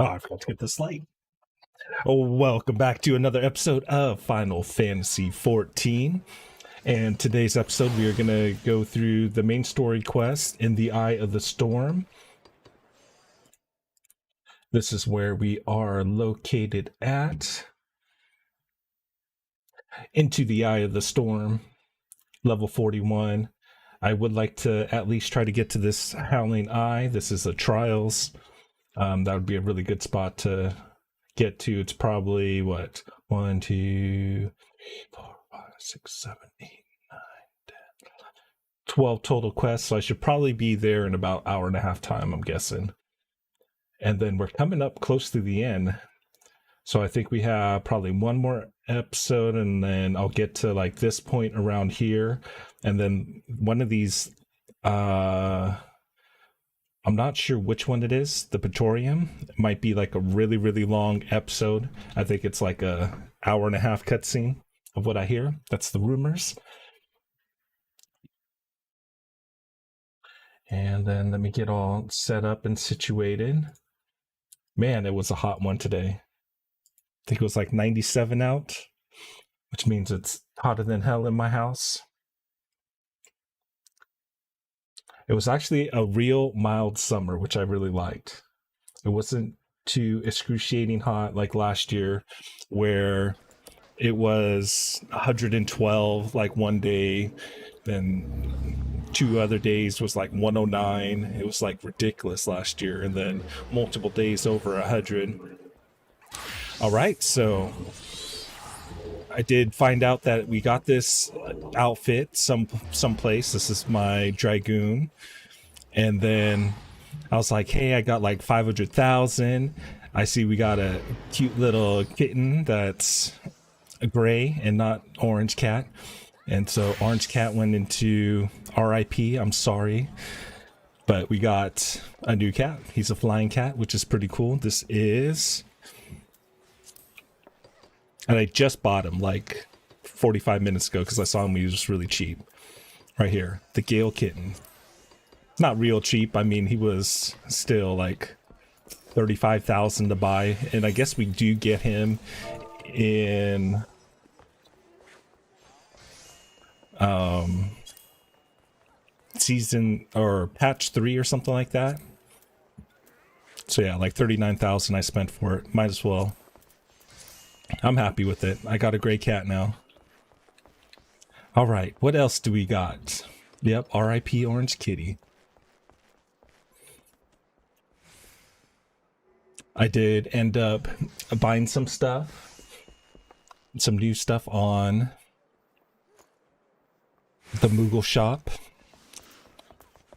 Oh, I forgot to get this light. Oh, welcome back to another episode of Final Fantasy XIV. And today's episode, we are going to go through the main story quest in the Eye of the Storm. This is where we are located at. Into the Eye of the Storm, level 41. I would like to at least try to get to this Howling Eye. This is a Trials. That would be a really good spot to get to. It's probably what, 1, 2, 3, 4, 5, 6, 7, 8, 9, 10, 11, 12 total quests. So I should probably be there in about hour and a half time, I'm guessing. And then we're coming up close to the end. So I think we have probably one more episode, and then I'll get to like this point around here. And then one of these, I'm not sure which one it is. The Praetorium. It might be like a really, really long episode. I think it's like a hour and a half cutscene of what I hear. That's the rumors. And then let me get all set up and situated. Man, it was a hot one today. I think it was like 97 out, which means it's hotter than hell in my house. It was actually a real mild summer, which I really liked. It wasn't too excruciating hot like last year, where it was 112 like one day, then 2 other days was like 109. It was like ridiculous last year, and then multiple days over 100. All right, so I did find out that we got this outfit someplace. This is my Dragoon. And then I was like, hey, I got like 500,000. I see we got a cute little kitten that's a gray and not orange cat. And so orange cat went into RIP. I'm sorry. But we got a new cat. He's a flying cat, which is pretty cool. This is... And I just bought him like 45 minutes ago because I saw him. He was really cheap. Right here, the Gale kitten. Not real cheap. I mean, he was still like 35,000 to buy, and I guess we do get him in season or patch 3 or something like that. So yeah, like 39,000 I spent for it. Might as well. I'm happy with it. I got a gray cat now. All right, what else do we got? Yep, RIP Orange Kitty. I did end up buying some stuff. Some new stuff on the Moogle shop.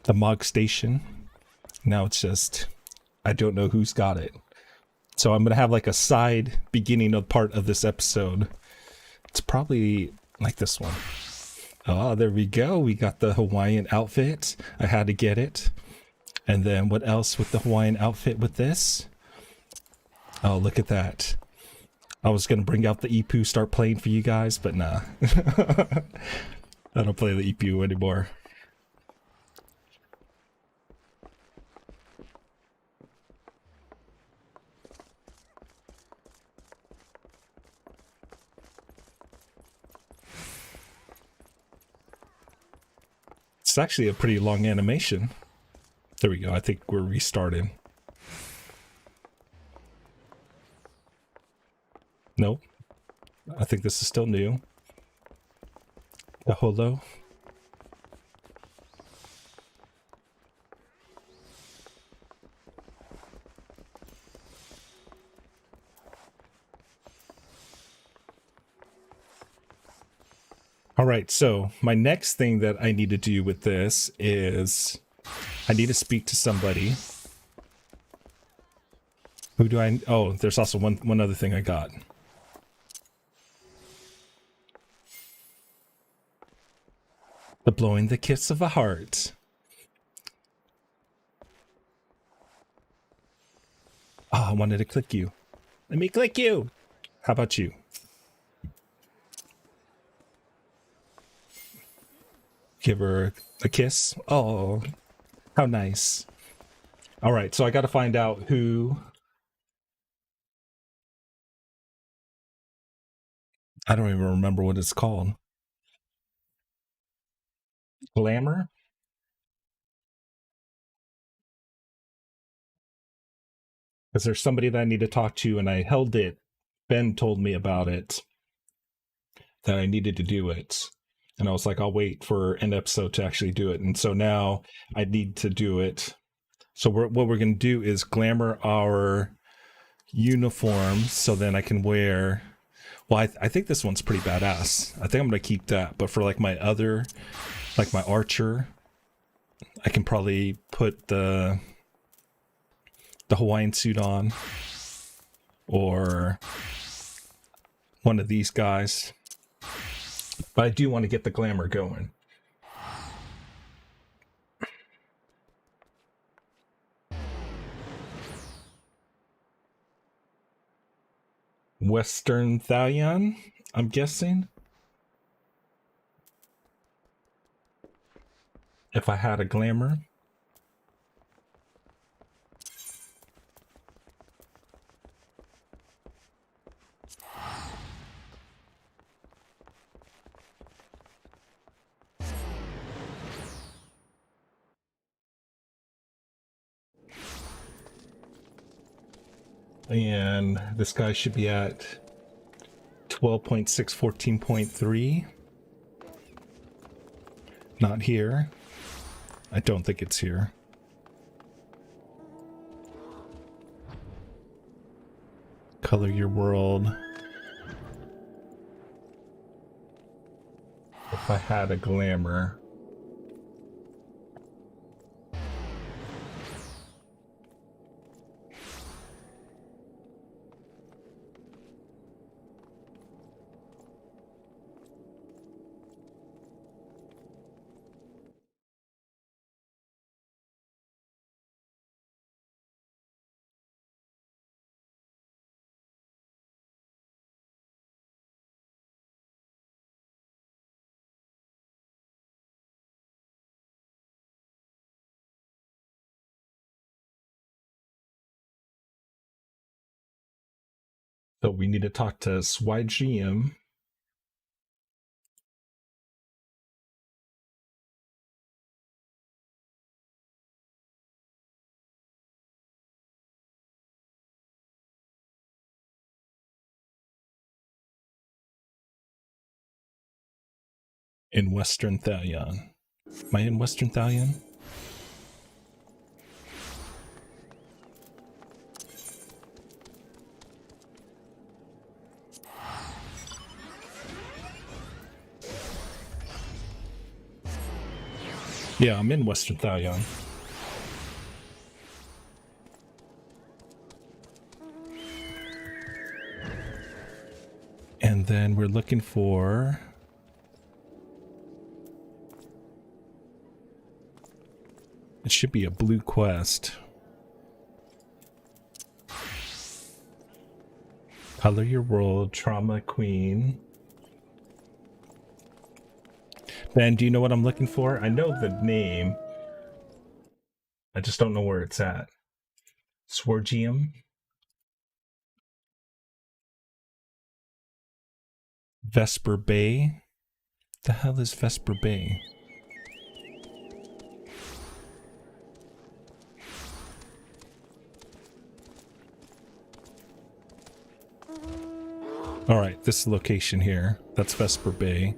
The Mog Station. Now it's just, I don't know who's got it. So I'm going to have like a side beginning of part of this episode. It's probably like this one. Oh, there we go. We got the Hawaiian outfit. I had to get it. And then what else with the Hawaiian outfit with this? Oh, look at that. I was going to bring out the Ipu, start playing for you guys, but nah. I don't play the Ipu anymore. It's actually a pretty long animation. There we go. I think we're restarting. Nope. I think this is still new. Hello. All right, so my next thing that I need to do with this is I need to speak to somebody. Who do I... Oh, there's also one other thing I got. The blowing the kiss of a heart. Oh, I wanted to click you. Let me click you. How about you? Give her a kiss. Oh, how nice. All right, so I got to find out who I don't even remember what it's called. Glamour? Because there's somebody that I need to talk to, and I held it. Ben told me about it, that I needed to do it. And I was like, I'll wait for an episode to actually do it. And so now I need to do it. So what we're going to do is glamour our uniforms so then I can wear... Well, I think this one's pretty badass. I think I'm going to keep that. But for like my other, like my archer, I can probably put the Hawaiian suit on. Or one of these guys. But I do want to get the glamour going. Western Thalion, I'm guessing. If I had a glamour. And this guy should be at 12.6, 14.3. Not here. I don't think it's here. Color your world. If I had a glamour. So we need to talk to SWIGM. In Western Thalion. Am I in Western Thalion? Yeah, I'm in Western Thalion. And then we're looking for... It should be a blue quest. Color your world, Trauma Queen. Ben, do you know what I'm looking for? I know the name. I just don't know where it's at. Swargium? Vesper Bay? The hell is Vesper Bay? Alright, this location here. That's Vesper Bay.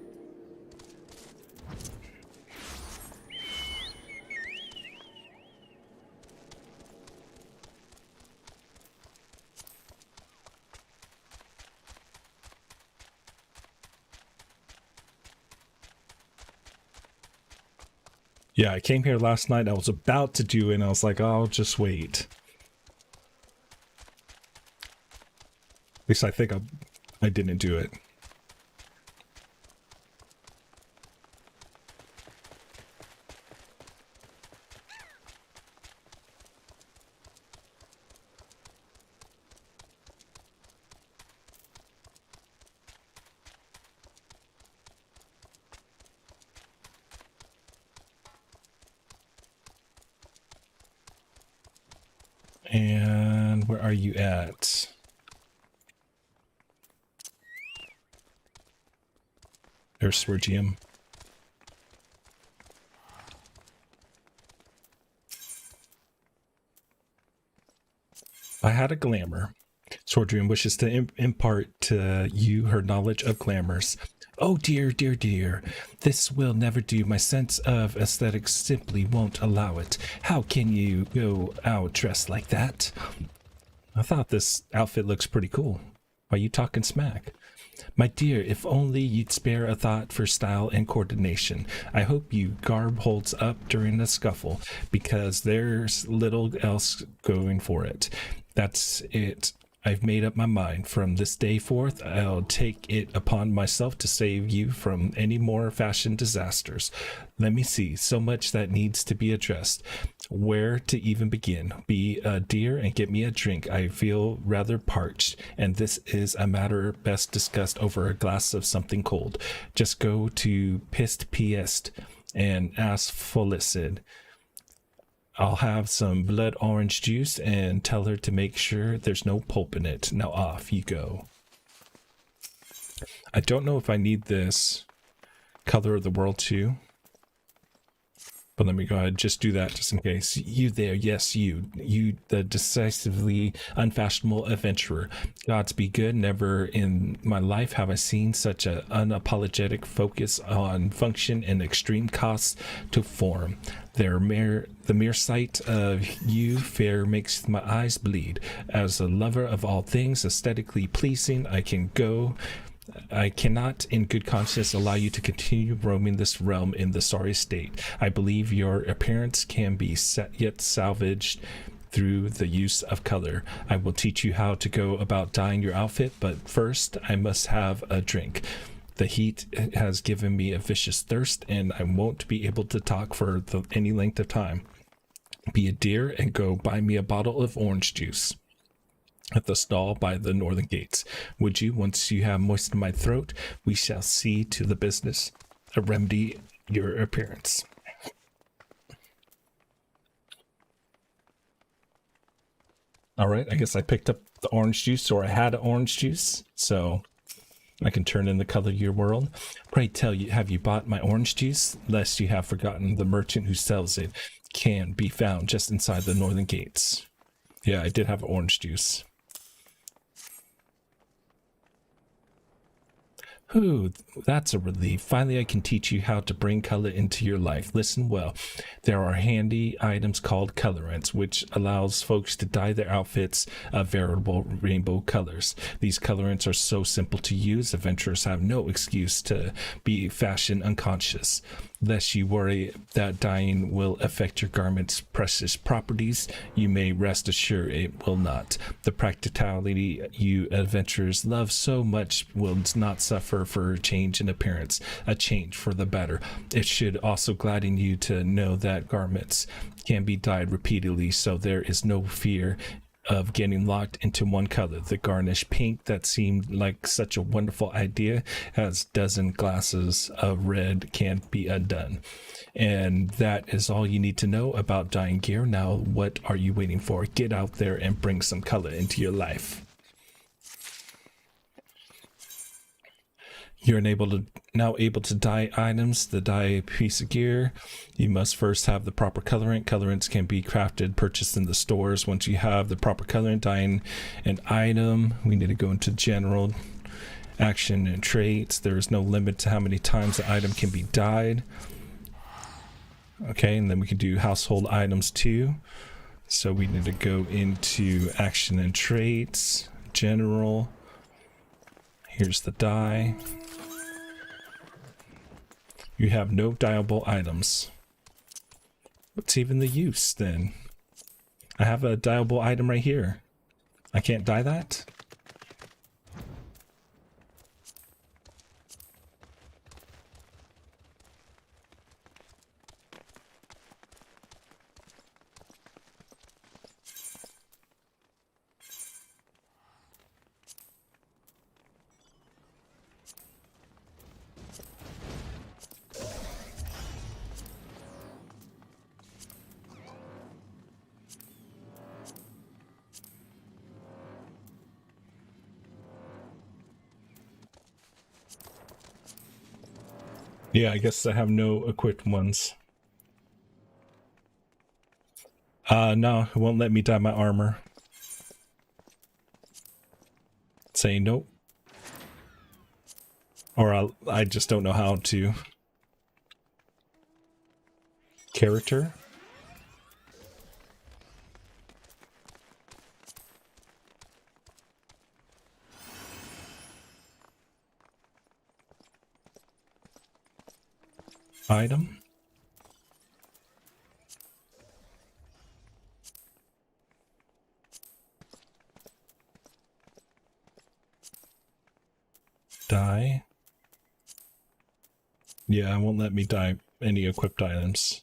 Yeah, I came here last night. I was about to do it, and I was like, oh, I'll just wait. At least I think I didn't do it. And where are you at? There's Swergium. I had a glamour. Sordrian wishes to impart to you her knowledge of glamours. Oh dear, dear, dear. This will never do. My sense of aesthetics simply won't allow it. How can you go out dressed like that? I thought this outfit looks pretty cool. Why are you talking smack? My dear, if only you'd spare a thought for style and coordination. I hope you garb holds up during the scuffle, because there's little else going for it. That's it. I've made up my mind. From this day forth, I'll take it upon myself to save you from any more fashion disasters. Let me see, so much that needs to be addressed. Where to even begin? Be a dear and get me a drink. I feel rather parched, and this is a matter best discussed over a glass of something cold. Just go to Pist Piest and ask Felicid. I'll have some blood orange juice and tell her to make sure there's no pulp in it. Now off you go. I don't know if I need this color of the world too, but let me go ahead and just do that just in case. You there, yes, you, the decisively unfashionable adventurer. Gods be good. Never in my life have I seen such an unapologetic focus on function and extreme costs to form. The mere sight of you fair makes my eyes bleed. As a lover of all things aesthetically pleasing, I cannot in good conscience allow you to continue roaming this realm in the sorry state. I believe your appearance can be yet salvaged through the use of color. I will teach you how to go about dyeing your outfit, but first I must have a drink. The heat has given me a vicious thirst, and I won't be able to talk for any length of time. Be a dear and go buy me a bottle of orange juice at the stall by the northern gates. Would you? Once you have moistened my throat, we shall see to the business of remedy your appearance. All right, I guess I picked up the orange juice, or I had orange juice, so I can turn in the color of your world. Pray tell you, have you bought my orange juice? Lest you have forgotten, the merchant who sells it can be found just inside the northern gates. Yeah, I did have orange juice. Ooh, that's a relief. Finally, I can teach you how to bring color into your life. Listen well. There are handy items called colorants, which allows folks to dye their outfits of veritable rainbow colors. These colorants are so simple to use, adventurers have no excuse to be fashion unconscious. Lest you worry that dyeing will affect your garment's precious properties, you may rest assured it will not. The practicality you adventurers love so much will not suffer for a change in appearance, a change for the better. It should also gladden you to know that garments can be dyed repeatedly, so there is no fear of getting locked into one color. The garnish pink that seemed like such a wonderful idea has dozen glasses of red can't be undone. And that is all you need to know about dyeing gear. Now, what are you waiting for? Get out there and bring some color into your life. You're now able to dye items. The dye piece of gear, you must first have the proper colorant. Colorants can be crafted, purchased in the stores. Once you have the proper colorant, dyeing an item, we need to go into general action and traits. There is no limit to how many times the item can be dyed. Okay, and then we can do household items too. So we need to go into action and traits, general. Here's the dye. You have no dyeable items. What's even the use then? I have a dyeable item right here. I can't dye that? Yeah, I guess I have no equipped ones. No, it won't let me dye my armor. Saying nope. Or I just don't know how to. Character. Item. Dye. Yeah, it won't let me dye any equipped items.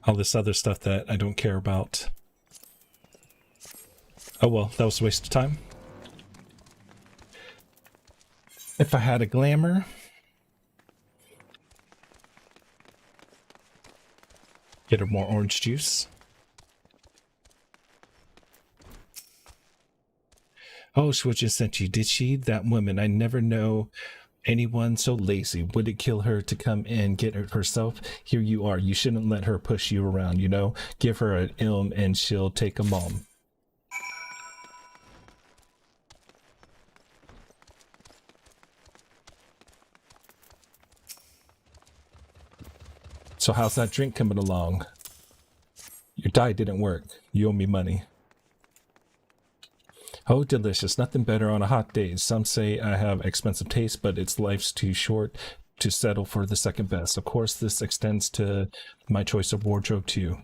All this other stuff that I don't care about. Oh well, that was a waste of time. If I had a glamour. Get her more orange juice. Oh, she just sent you, did she? That woman, I never know anyone so lazy. Would it kill her to come and get it herself? Here you are. You shouldn't let her push you around, you know? Give her an ilm and she'll take a mom. So how's that drink coming along? Your dye didn't work. You owe me money. Oh, delicious. Nothing better on a hot day. Some say I have expensive taste, but it's life's too short to settle for the second best. Of course, this extends to my choice of wardrobe too.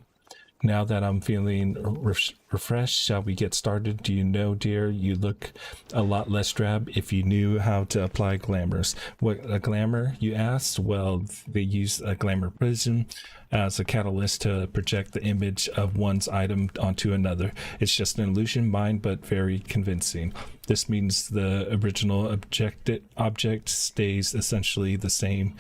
Now that I'm feeling refreshed, shall we get started? Do you know, dear, you look a lot less drab if you knew how to apply glamours. What a glamour, you asked? Well, they use a glamour prism as a catalyst to project the image of one's item onto another. It's just an illusion, mine, but very convincing. This means the original object stays essentially the same.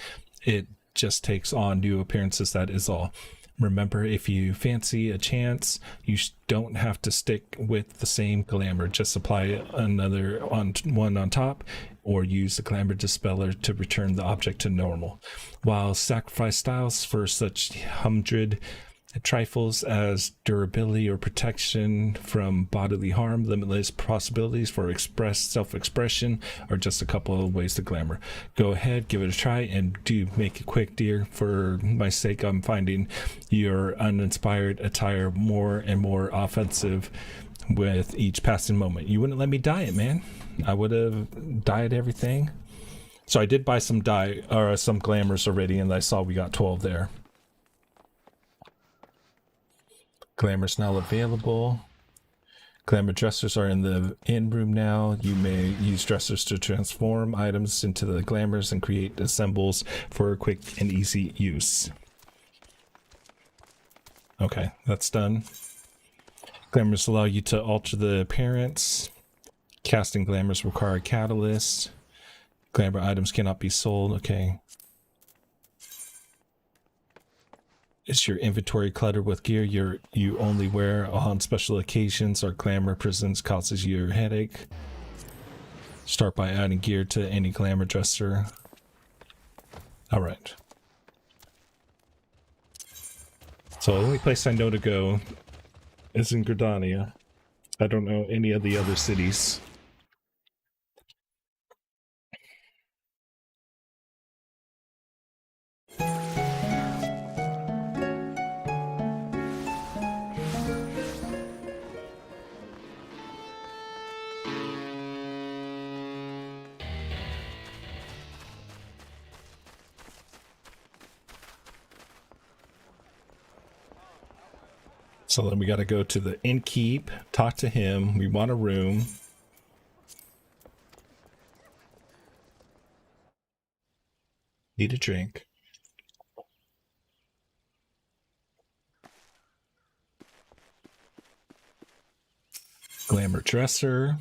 It just takes on new appearances, that is all. Remember, if you fancy a chance, you don't have to stick with the same glamour. Just apply another one on top, or use the glamour dispeller to return the object to normal. While sacrifice styles for such humdrum trifles as durability or protection from bodily harm, limitless possibilities for self-expression, are just a couple of ways to glamour. Go ahead, give it a try, and do make it quick, dear. For my sake, I'm finding your uninspired attire more and more offensive with each passing moment. You wouldn't let me dye it, man. I would have dyed everything. So I did buy some dye or some glamours already, and I saw we got 12 there. Glamour's now available. Glamour dressers are in the inn room now. You may use dressers to transform items into the glamours and create assembles for quick and easy use. Okay, that's done. Glamours allow you to alter the appearance. Casting glamours require a catalyst. Glamour items cannot be sold. Okay. Is your inventory cluttered with gear you only wear on special occasions, or glamour presence causes you a headache? Start by adding gear to any glamour dresser. Alright. So the only place I know to go is in Gridania. I don't know any of the other cities. So then we got to go to the innkeep, talk to him. We want a room. Need a drink. Glamour dresser.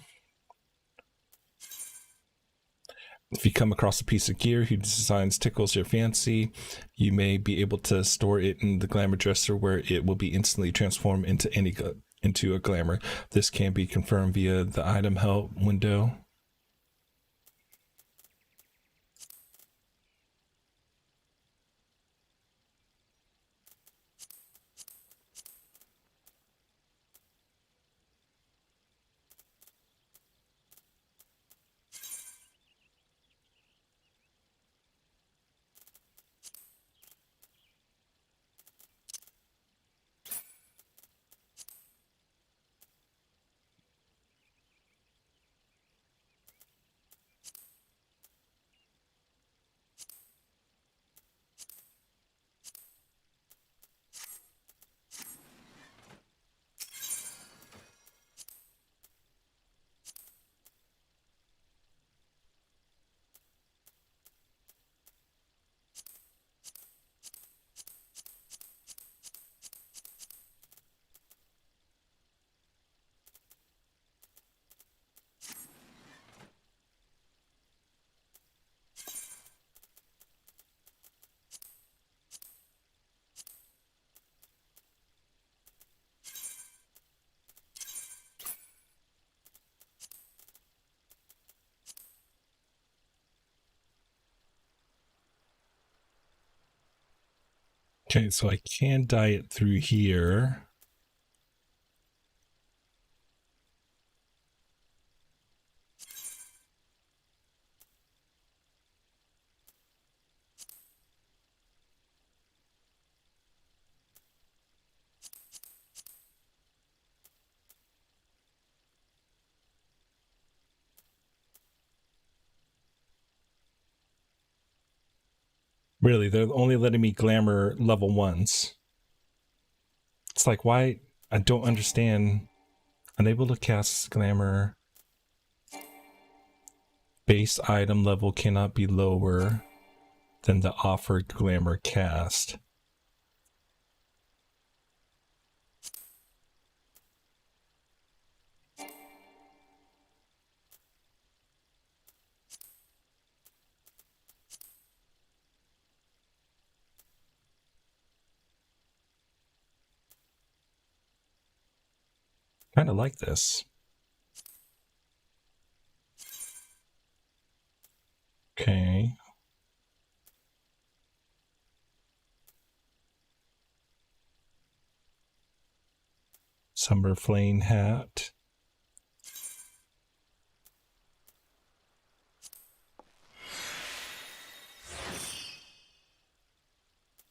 If you come across a piece of gear whose designs tickles your fancy, you may be able to store it in the glamour dresser, where it will be instantly transformed into a glamour. This can be confirmed via the item help window. Okay, so I can dye it through here. Really, they're only letting me glamour level 1s. It's like, why? I don't understand. Unable to cast glamour. Base item level cannot be lower than the offered glamour cast. Kind of like this. Okay. Summer flame hat.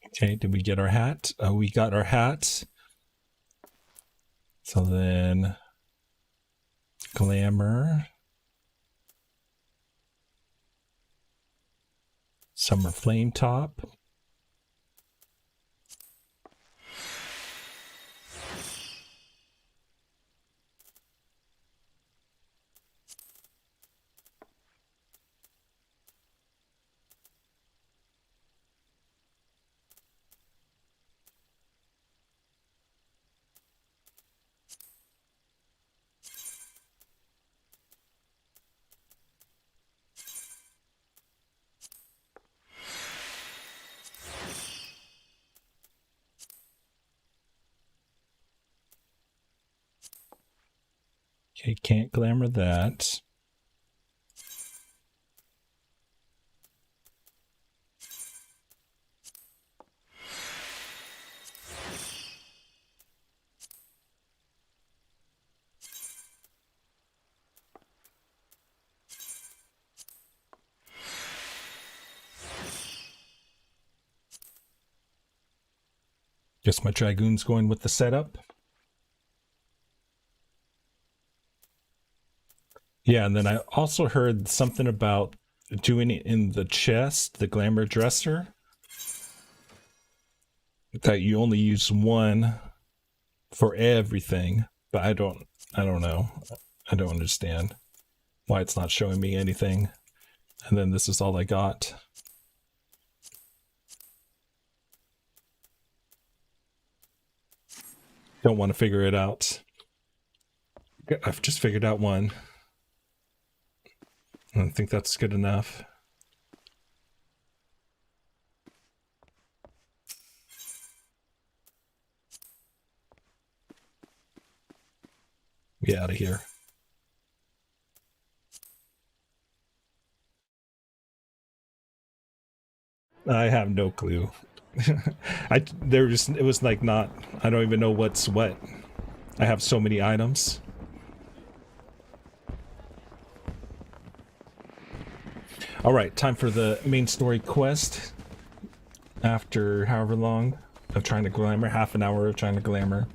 Okay, did we get our hat? We got our hat. So then glamour. Summer flame top. Okay, can't glamour that. Guess my Dragoon's going with the setup. Yeah, and then I also heard something about doing it in the chest, the glamour dresser. That you only use one for everything, but I don't know. I don't understand why it's not showing me anything. And then this is all I got. Don't want to figure it out. I've just figured out one. I think that's good enough. Get out of here. I have no clue. It was like not, I don't even know what's what. I have so many items. All right, time for the main story quest. After however long of trying to glamour, half an hour of trying to glamour.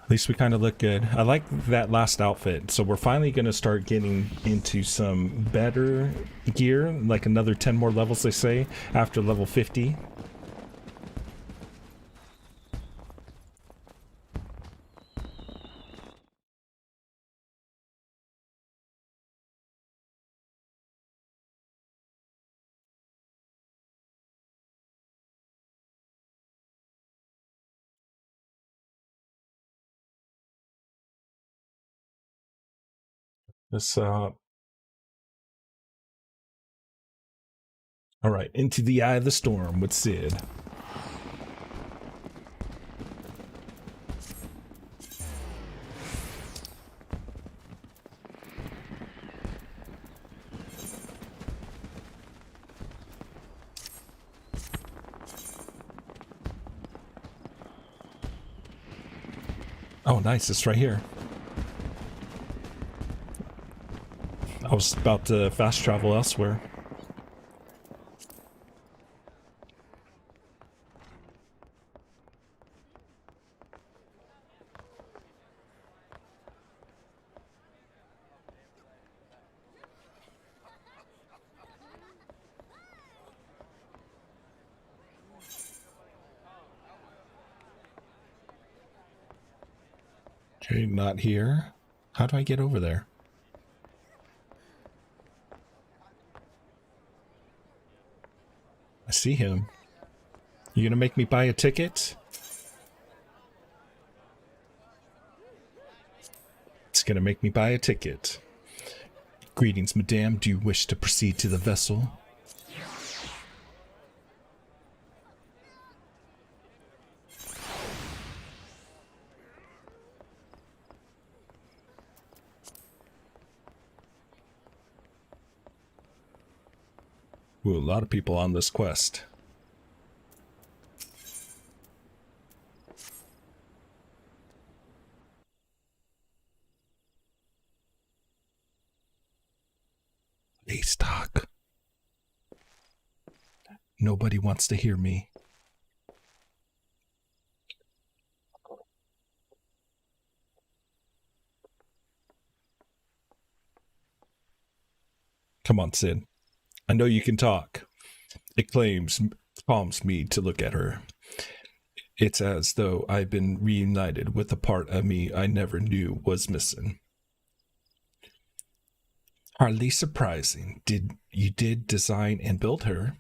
At least we kind of look good. I like that last outfit. So we're finally going to start getting into some better gear, like another 10 more levels, they say, after level 50. This, all right, into the eye of the storm with Sid. Oh, nice. It's right here. I was about to fast travel elsewhere. Okay, not here. How do I get over there? I see him. You gonna make me buy a ticket? It's gonna make me buy a ticket. Greetings, madame. Do you wish to proceed to the vessel? Ooh, a lot of people on this quest. Hey, stock. Nobody wants to hear me. Come on, Sid. I know you can talk. It calms me to look at her. It's as though I've been reunited with a part of me I never knew was missing. Hardly surprising. You did design and build her?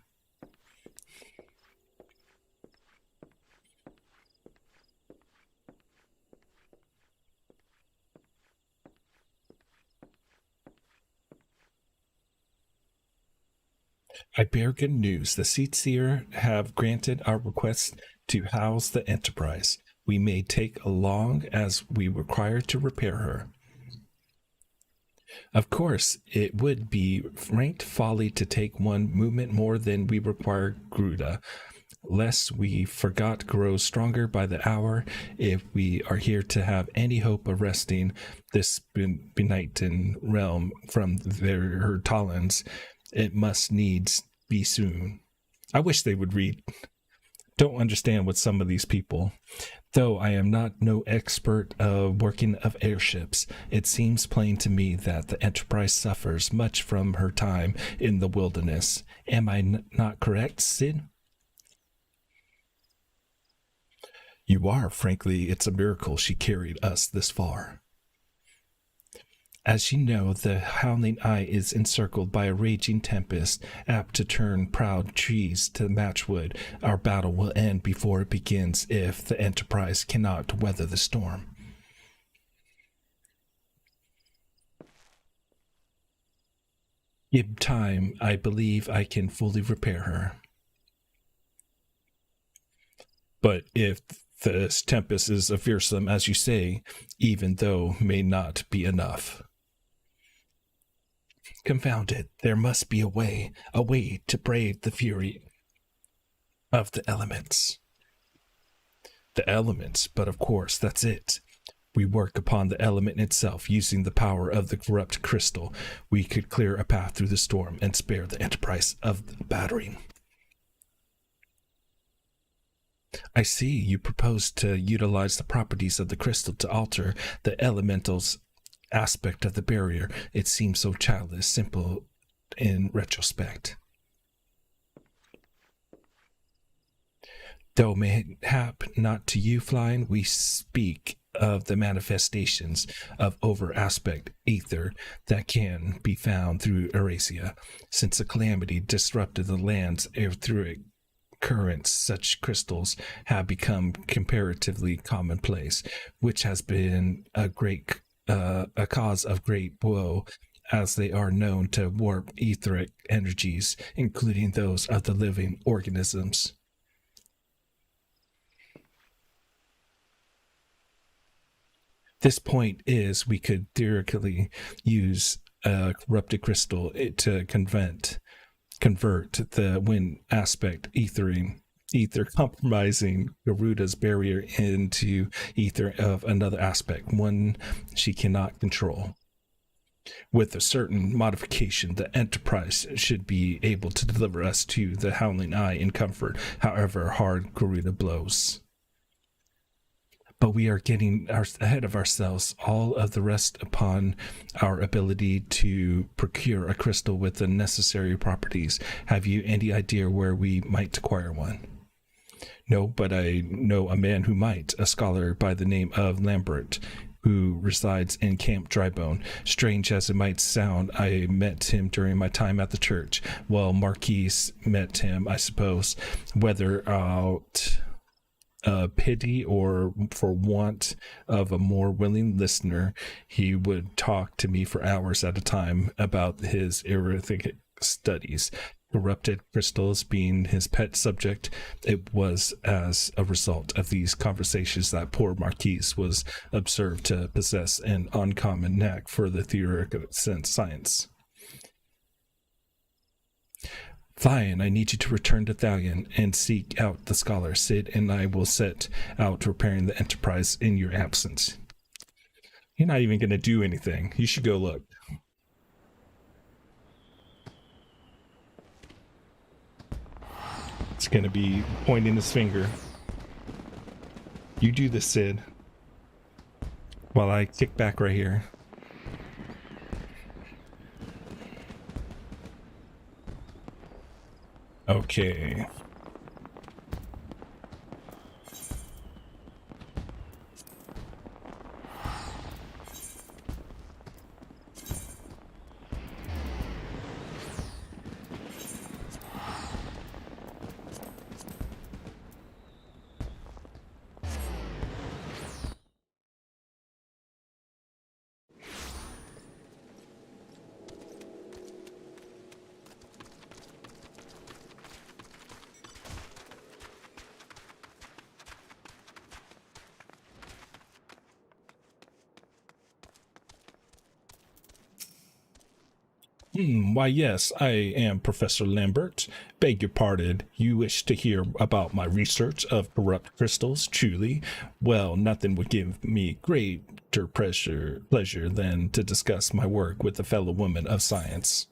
I bear good news. The Seatseer have granted our request to house the Enterprise. We may take as long as we require to repair her. Of course, it would be rank folly to take one movement more than we require, Gruda, lest we forgot grows stronger by the hour. If we are here to have any hope of wresting this benighted realm from her talons, it must needs be soon. I wish they would read. Don't understand what some of these people. Though I am not no expert of working of airships, it seems plain to me that the Enterprise suffers much from her time in the wilderness. Am I not correct, Sid? You are. Frankly, it's a miracle she carried us this far. As you know, the Howling Eye is encircled by a raging tempest, apt to turn proud trees to matchwood. Our battle will end before it begins if the Enterprise cannot weather the storm. Give time, I believe I can fully repair her. But if this tempest is as fearsome as you say, even though may not be enough. Confound it, there must be a way to brave the fury of the elements. The elements, but of course, that's it. We work upon the element itself using the power of the corrupt crystal. We could clear a path through the storm and spare the Enterprise of the battering. I see you propose to utilize the properties of the crystal to alter the elemental's aspect of the barrier. It seems so childish, simple in retrospect. Though mayhap not to you, Flying, we speak of the manifestations of over aspect ether that can be found through Eurasia. Since the calamity disrupted the land's etheric currents, such crystals have become comparatively commonplace, which has been a cause of great woe, as they are known to warp etheric energies, including those of the living organisms. This point is, we could theoretically use a corrupted crystal to convert the wind aspect ether, compromising Garuda's barrier into ether of another aspect, one she cannot control. With a certain modification, the Enterprise should be able to deliver us to the Howling Eye in comfort, however hard Garuda blows. But we are getting ahead of ourselves. All of the rest upon our ability to procure a crystal with the necessary properties. Have you any idea where we might acquire one? No, but I know a man who might, a scholar by the name of Lambert, who resides in Camp Drybone. Strange as it might sound, I met him during my time at the church. Well, Marquise met him, I suppose, whether out pity or for want of a more willing listener, he would talk to me for hours at a time about his erratic studies. Corrupted crystals being his pet subject, it was as a result of these conversations that poor Marquise was observed to possess an uncommon knack for the theoretical science. Fine, I need you to return to Thalion and seek out the scholar. Sid and I will set out repairing the Enterprise in your absence. You're not even going to do anything. You should go look. It's going to be pointing his finger. You do this, Sid. While I kick back right here. Okay. Why, yes, I am Professor Lambert. Beg your pardon, you wish to hear about my research of corrupt crystals, truly? Well, nothing would give me greater pleasure than to discuss my work with a fellow woman of science.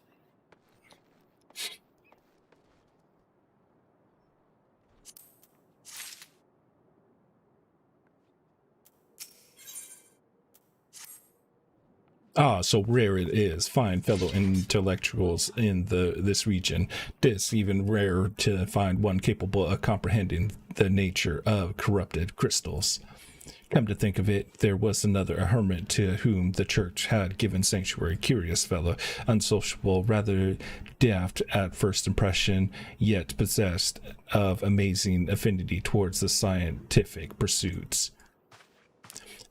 Ah, so rare it is. Find fellow intellectuals in this region. This even rarer to find one capable of comprehending the nature of corrupted crystals. Come to think of it, there was another hermit to whom the church had given sanctuary. Curious fellow, unsociable, rather daft at first impression, yet possessed of amazing affinity towards the scientific pursuits.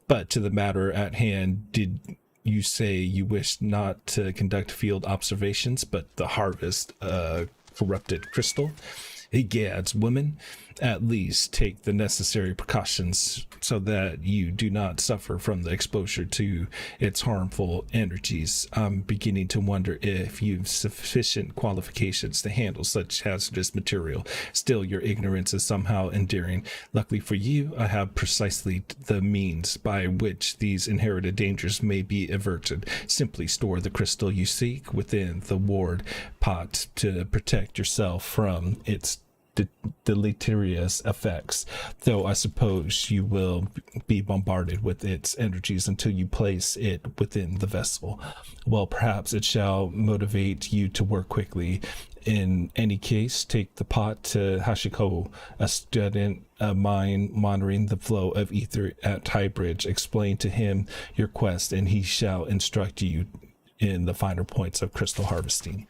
But to the matter at hand, did you say you wish not to conduct field observations, but the harvest corrupted crystal? Egads, woman, at least take the necessary precautions so that you do not suffer from the exposure to its harmful energies. I'm beginning to wonder if you've sufficient qualifications to handle such hazardous material. Still, your ignorance is somehow endearing. Luckily for you, I have precisely the means by which these inherited dangers may be averted. Simply store the crystal you seek within the ward pot to protect yourself from its deleterious effects, though I suppose you will be bombarded with its energies until you place it within the vessel. Well, perhaps it shall motivate you to work quickly. In any case, take the pot to Hashiko, a student of mine monitoring the flow of ether at Highbridge. Explain to him your quest, and he shall instruct you in the finer points of crystal harvesting.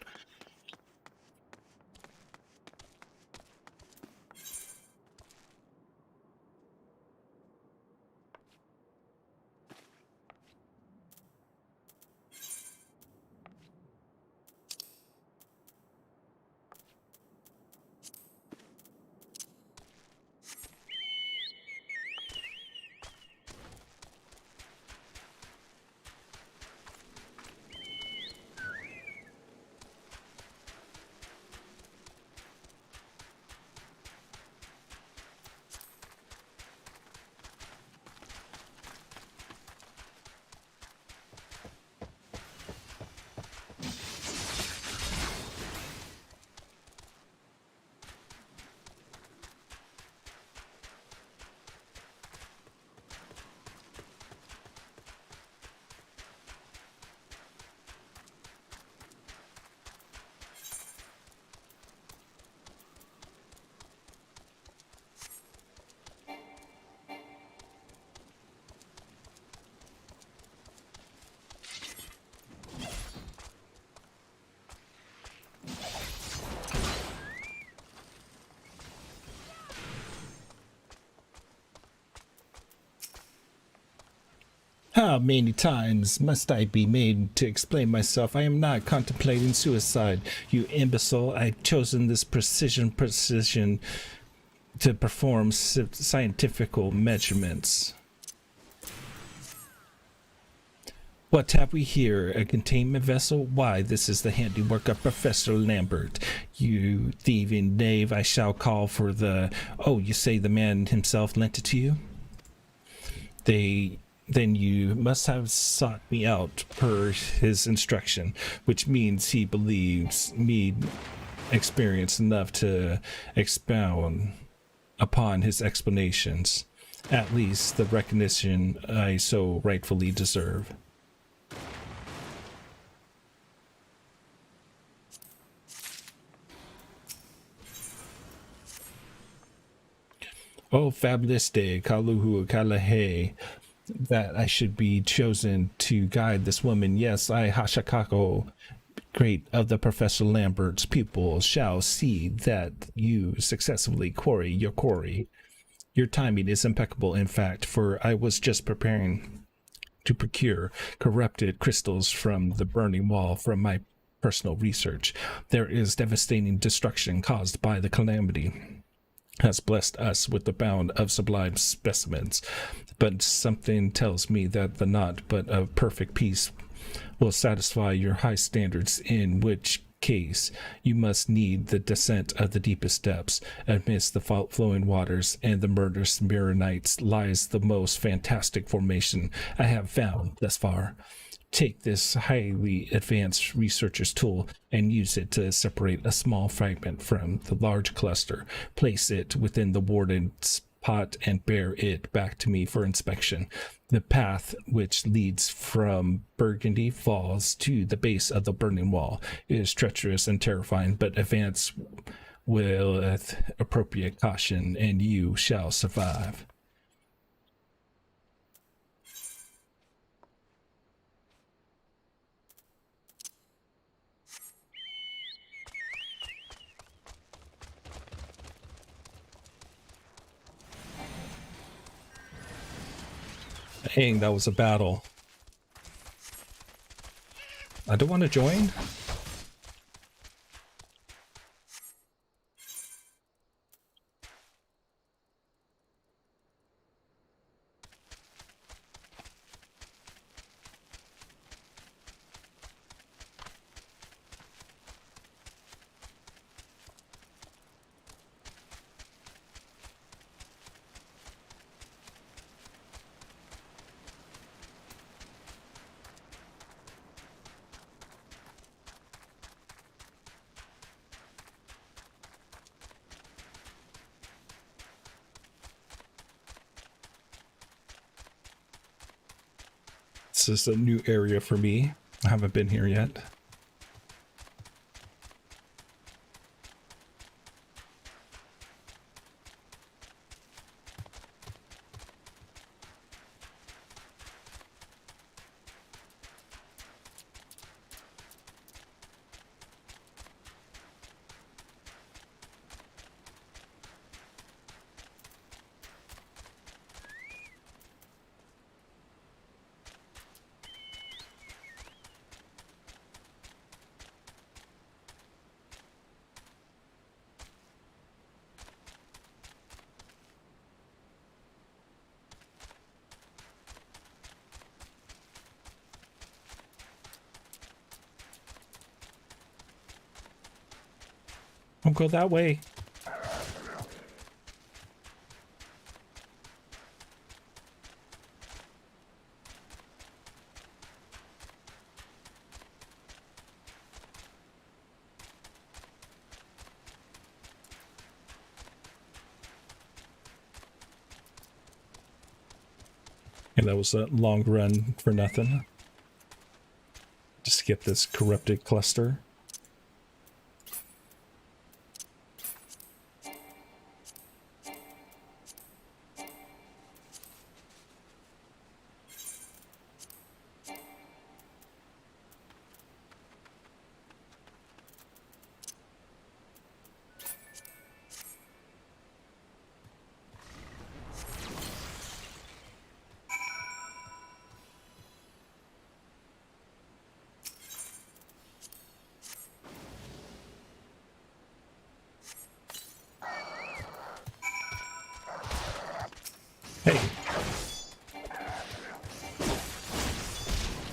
How many times must I be made to explain myself? I am not contemplating suicide, you imbecile. I've chosen this precision to perform scientific measurements. What have we here? A containment vessel? Why, this is the handiwork of Professor Lambert. You thieving knave, I shall call for the... Oh, you say the man himself lent it to you? Then you must have sought me out per his instruction, which means he believes me experienced enough to expound upon his explanations. At least the recognition I so rightfully deserve. Oh, fabulous day, Kaluhu Kalahe, that I should be chosen to guide this woman. Yes, I, Hashakako, great of the Professor Lambert's pupils, shall see that you successfully quarry your quarry. Your timing is impeccable, in fact, for I was just preparing to procure corrupted crystals from the burning wall from my personal research. There is devastating destruction caused by the calamity. Has blessed us with the bound of sublime specimens, but something tells me that the naught but of perfect peace will satisfy your high standards, in which case you must need the descent of the deepest depths. Amidst the flowing waters and the murderous Mirrorites lies the most fantastic formation I have found thus far. Take this highly advanced researcher's tool and use it to separate a small fragment from the large cluster. Place it within the warden's pot and bear it back to me for inspection. The path which leads from Burgundy Falls to the base of the burning wall is treacherous and terrifying, but advance with appropriate caution and you shall survive. Dang, that was a battle. I don't want to join. This is a new area for me. I haven't been here yet. Don't go that way. And that was a long run for nothing. Just to get this corrupted cluster.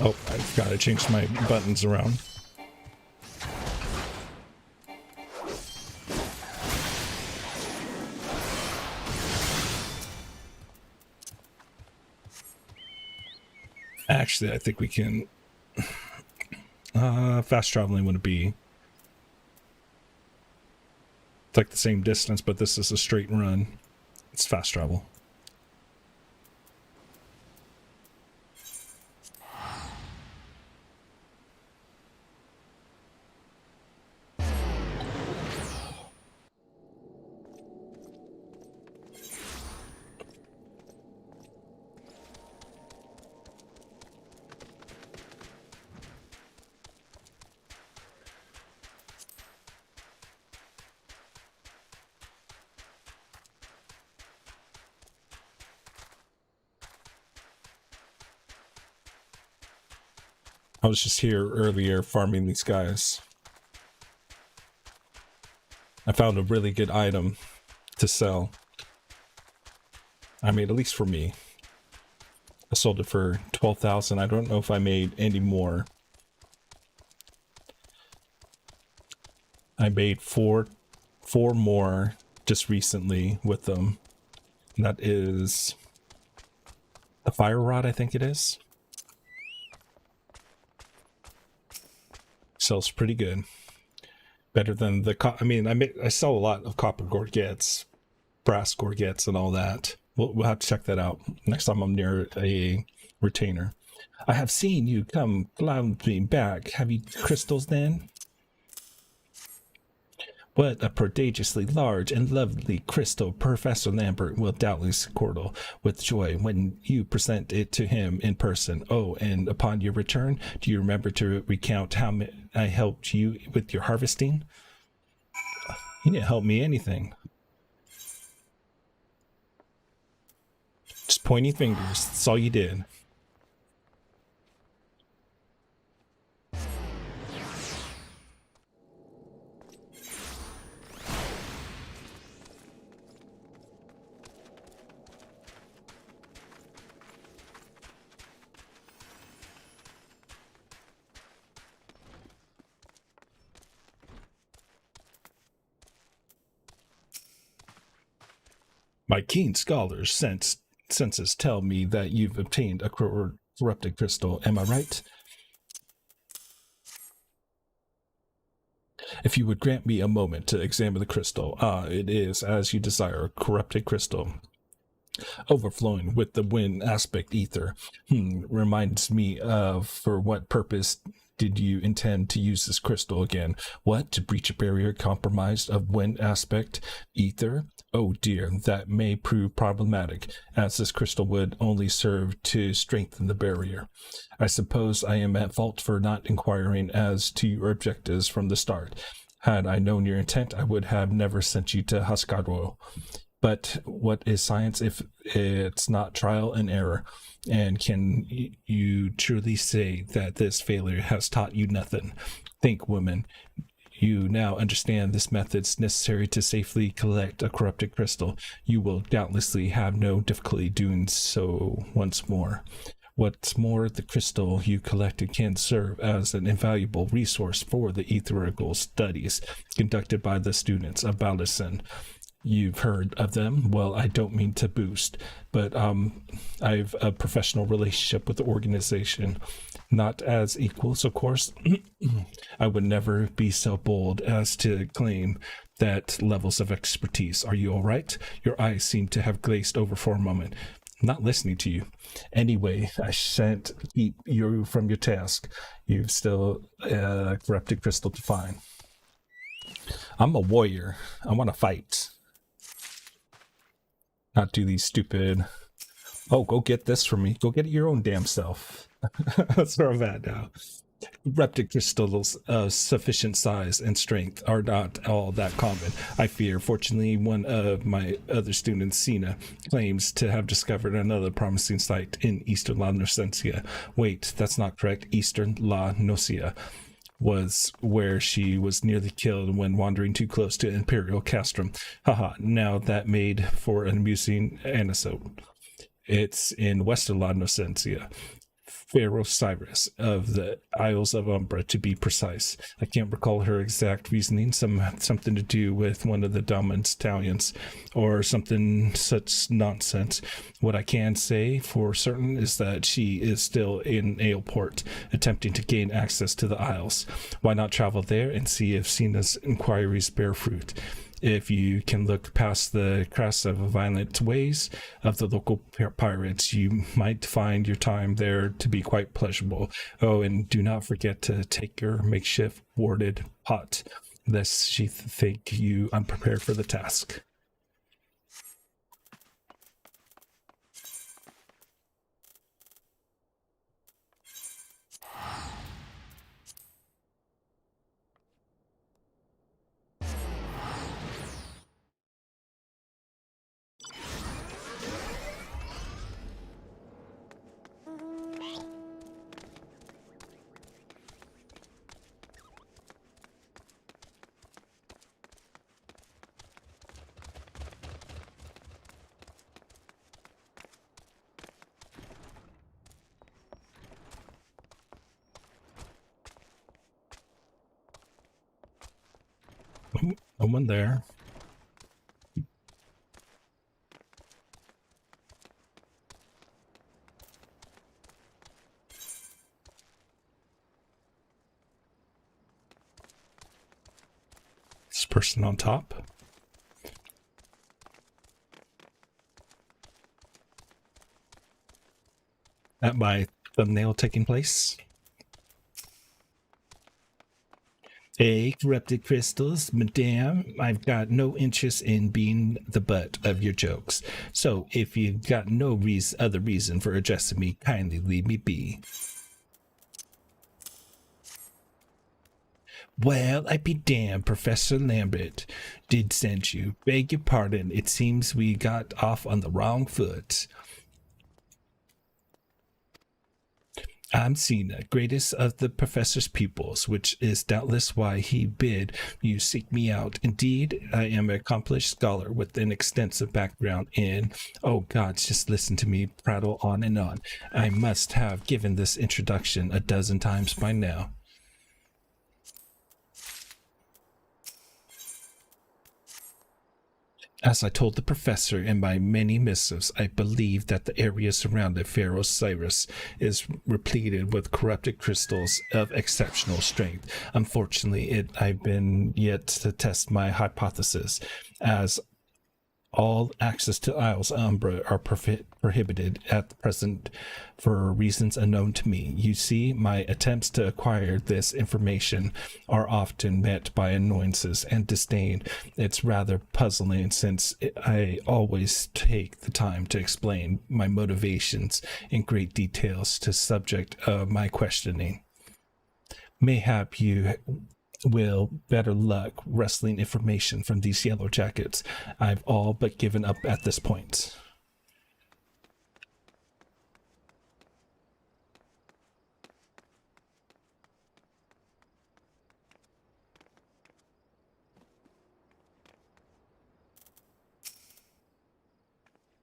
Oh, I've got to change my buttons around. Actually, I think we can... fast traveling wouldn't be... It's like the same distance, but this is a straight run. It's fast travel. I was just here earlier farming these guys. I found a really good item to sell. I mean, at least for me. I sold it for 12,000. I don't know if I made any more. I made four more just recently with them. And that is a fire rod, I think it is. Sells pretty good. Better than the I sell a lot of copper gorgets, brass gorgets, and all that. We'll have to check that out next time I'm near a retainer. I have seen you come climbing back. Have you crystals then? What a prodigiously large and lovely crystal. Professor Lambert will doubtless chortle with joy when you present it to him in person. Oh, and upon your return, do you remember to recount how I helped you with your harvesting? You didn't help me anything. Just pointing fingers. That's all you did. My keen scholar's senses tell me that you've obtained a corrupted crystal. Am I right? If you would grant me a moment to examine the crystal. Ah, it is, as you desire, a corrupted crystal. Overflowing with the wind aspect ether. Reminds me of for what purpose did you intend to use this crystal again? What, to breach a barrier compromised of wind aspect ether? Oh dear, that may prove problematic, as this crystal would only serve to strengthen the barrier. I suppose I am at fault for not inquiring as to your objectives from the start. Had I known your intent, I would have never sent you to Huskardo. But what is science if it's not trial and error? And can you truly say that this failure has taught you nothing? Think, woman. You now understand this method's necessary to safely collect a corrupted crystal. You will doubtlessly have no difficulty doing so once more. What's more, the crystal you collected can serve as an invaluable resource for the etherical studies conducted by the students of Balderson. You've heard of them. Well, I don't mean to boost, but I've a professional relationship with the organization. Not as equals, of course. I would never be so bold as to claim that levels of expertise. Are you all right? Your eyes seem to have glazed over for a moment. I'm not listening to you. Anyway, I shan't keep you from your task. You've still a corrupted crystal to find. I'm a warrior. I want to fight. Not do these stupid, oh, go get this for me. Go get it your own damn self. That's where I'm at now. Corrupted crystals of sufficient size and strength are not all that common, I fear. Fortunately, one of my other students, Sina, claims to have discovered another promising site in Eastern La Nocencia. Wait, that's not correct. Eastern La Nocia was where she was nearly killed when wandering too close to Imperial Castrum. Haha, now that made for an amusing anecdote. It's in Western La Nocencia. Pharaoh Cyrus of the Isles of Umbra, to be precise. I can't recall her exact reasoning. Something to do with one of the dominant stallions, or something such nonsense. What I can say for certain is that she is still in Aleport, attempting to gain access to the Isles. Why not travel there and see if Cena's inquiries bear fruit? If you can look past the crass of violent ways of the local pirates, you might find your time there to be quite pleasurable. Oh, and do not forget to take your makeshift warded pot, lest she think you unprepared for the task. No one there. This person on top. At my thumbnail taking place. Hey, corrupted crystals, madame, I've got no interest in being the butt of your jokes. So if you've got no other reason for addressing me, kindly leave me be. Well, I be damned, Professor Lambert did send you. Beg your pardon, it seems we got off on the wrong foot. I'm Cena, greatest of the professor's pupils, which is doubtless why he bid you seek me out. Indeed, I am an accomplished scholar with an extensive background in... Oh, gods, just listen to me prattle on and on. I must have given this introduction a dozen times by now. As I told the professor in my many missives, I believe that the area surrounding Pharaoh Cyrus is repleted with corrupted crystals of exceptional strength. Unfortunately, I've been yet to test my hypothesis, as all access to Isles of Umbra are prohibited at present for reasons unknown to me. You see, my attempts to acquire this information are often met by annoyances and disdain. It's rather puzzling, since I always take the time to explain my motivations in great details to subject of my questioning. Mayhap you will better luck wresting information from these yellow jackets. I've all but given up at this point.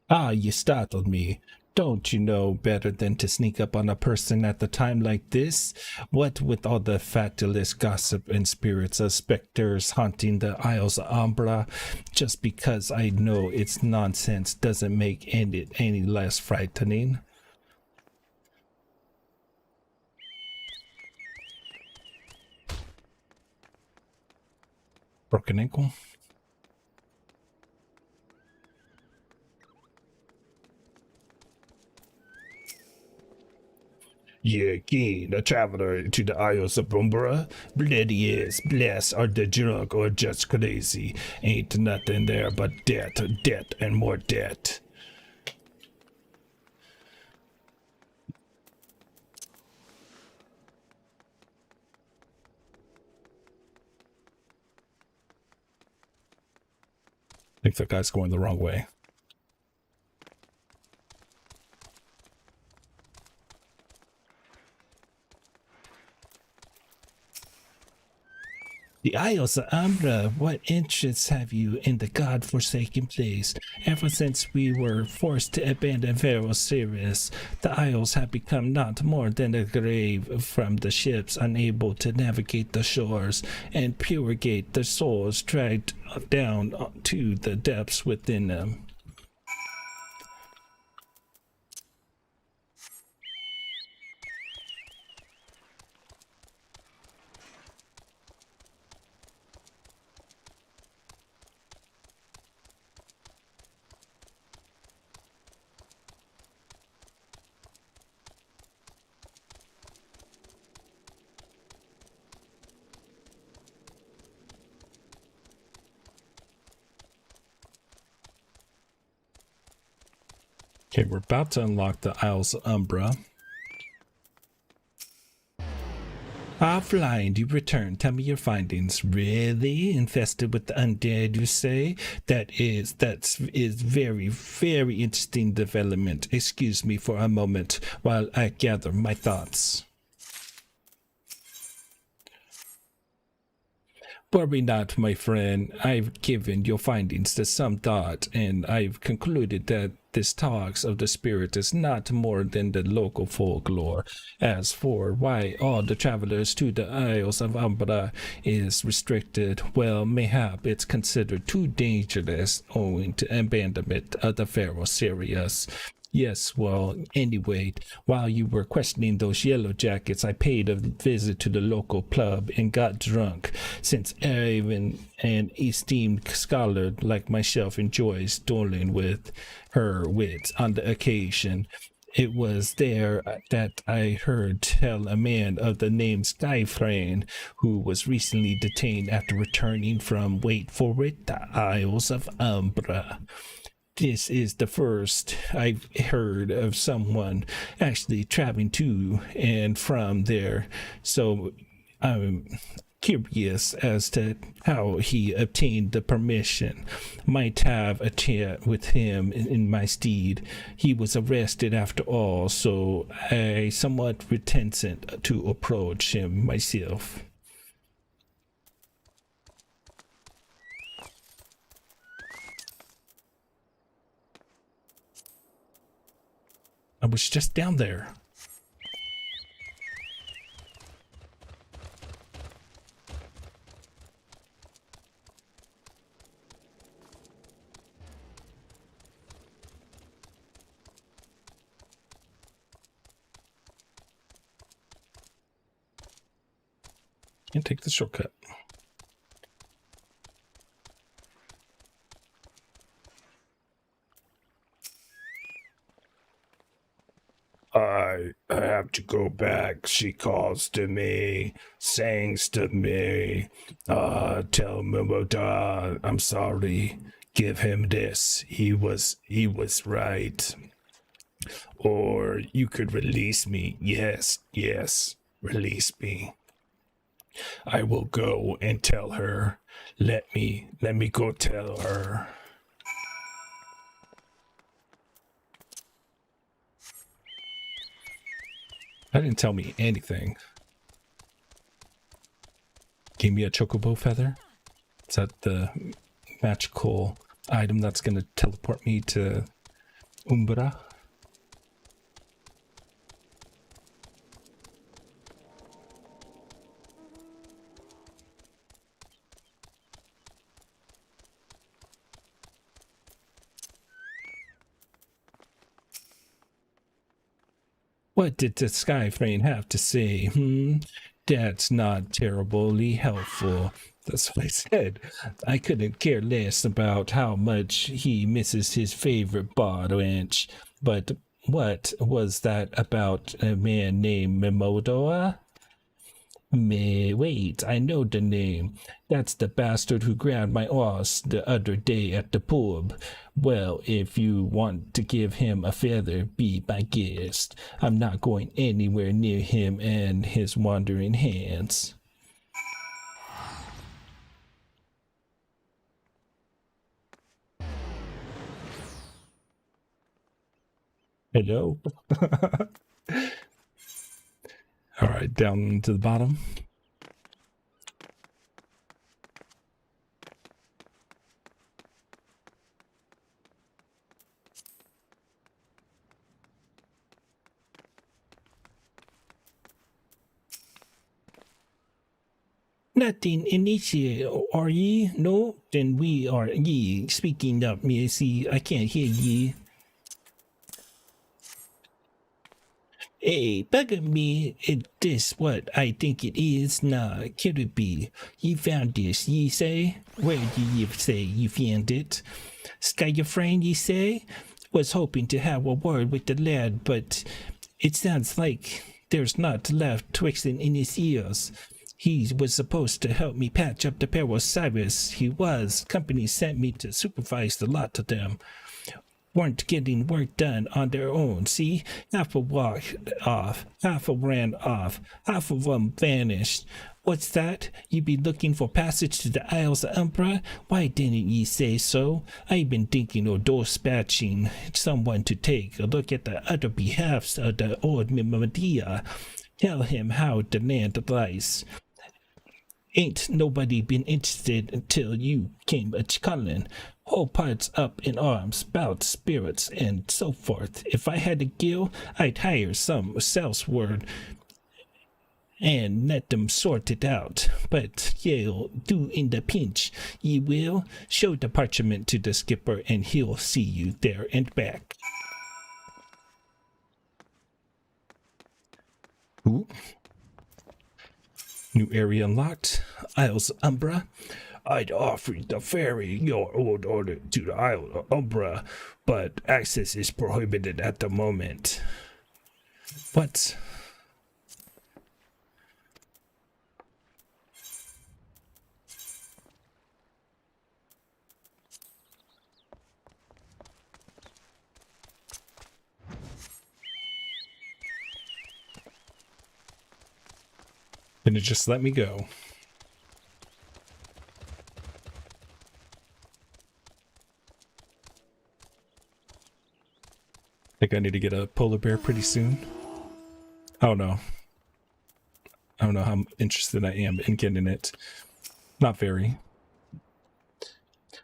Ah, you startled me. Don't you know better than to sneak up on a person at a time like this? What with all the fabulous gossip and spirits of specters haunting the Isles of Umbra, just because I know it's nonsense doesn't make it any less frightening. Broken ankle. Ye again, a traveler to the Isles of Umbra? Bloody yes, bless, are they drunk or just crazy? Ain't nothing there but debt, debt, and more debt. I think that guy's going the wrong way. The Isles of Umbra, what interests have you in the god-forsaken place? Ever since we were forced to abandon Vero Sirius, the Isles have become not more than a grave from the ships unable to navigate the shores and purgate the souls dragged down to the depths within them. Okay, we're about to unlock the Isles of Umbra. Offline, you return. Tell me your findings. Really? Infested with the undead, you say? That's very, very interesting development. Excuse me for a moment while I gather my thoughts. Worry not, my friend. I've given your findings to some thought, and I've concluded that this talks of the spirit is not more than the local folklore. As for why all the travelers to the Isles of Umbra is restricted, well, mayhap it's considered too dangerous owing to abandonment of the Pharaoh Sirius. Yes, well, anyway, while you were questioning those yellow jackets, I paid a visit to the local pub and got drunk, since even an esteemed scholar like myself enjoys dueling with her wits on the occasion. It was there that I heard tell a man of the name Skyfrane, who was recently detained after returning from, wait for it, the Isles of Umbra. This is the first I've heard of someone actually traveling to and from there. So I'm curious as to how he obtained the permission. Might have a chat with him in my stead. He was arrested after all, so I somewhat reticent to approach him myself. I was just down there. Can't take the shortcut. I have to go back, she calls to me, sings to me. Tell Momoda I'm sorry. Give him this. He was right. Or you could release me. Yes, release me. I will go and tell her. Let me go tell her. That didn't tell me anything. Gave me a Chocobo Feather. Is that the magical item that's going to teleport me to Umbra? What did the Skyframe have to say? That's not terribly helpful. That's what I said. I couldn't care less about how much he misses his favorite bar wench. But what was that about a man named Memodoa? Wait, I know the name. That's the bastard who grabbed my ass the other day at the pub. Well, if you want to give him a feather, be my guest. I'm not going anywhere near him and his wandering hands. Hello? All right, down to the bottom. Nothing initiate, are ye? No? Then we are ye. Speaking up, me see, I can't hear ye. Hey, bugging me, it this what I think it is? Nah, could it be? Ye found this, ye say? Where do ye say ye found it? Sky your friend, ye say? Was hoping to have a word with the lad, but it sounds like there's not left twixt in his ears. He was supposed to help me patch up the pair of Cyrus. He was. Company sent me to supervise the lot of them. Weren't getting work done on their own, see? Half of walked off, half of ran off, half of them vanished. What's that? You be looking for passage to the Isles of Umbra? Why didn't ye say so? I've been thinking of dispatching someone to take a look at the other behalfs of the old Medea. Tell him how the land lies. Ain't nobody been interested until you came a-calling. Whole parts up in arms, bout spirits, and so forth. If I had a gill, I'd hire some salesword and let them sort it out. But ye'll do in the pinch. Ye will. Show the parchment to the skipper, and he'll see you there and back. Ooh. New area unlocked. Isles of Umbra. I'd offered to ferry your old order to the Isle of Umbra, but access is prohibited at the moment. What? Then it just let me go. Think I need to get a polar bear pretty soon. I don't know. I don't know how interested I am in getting it. Not very.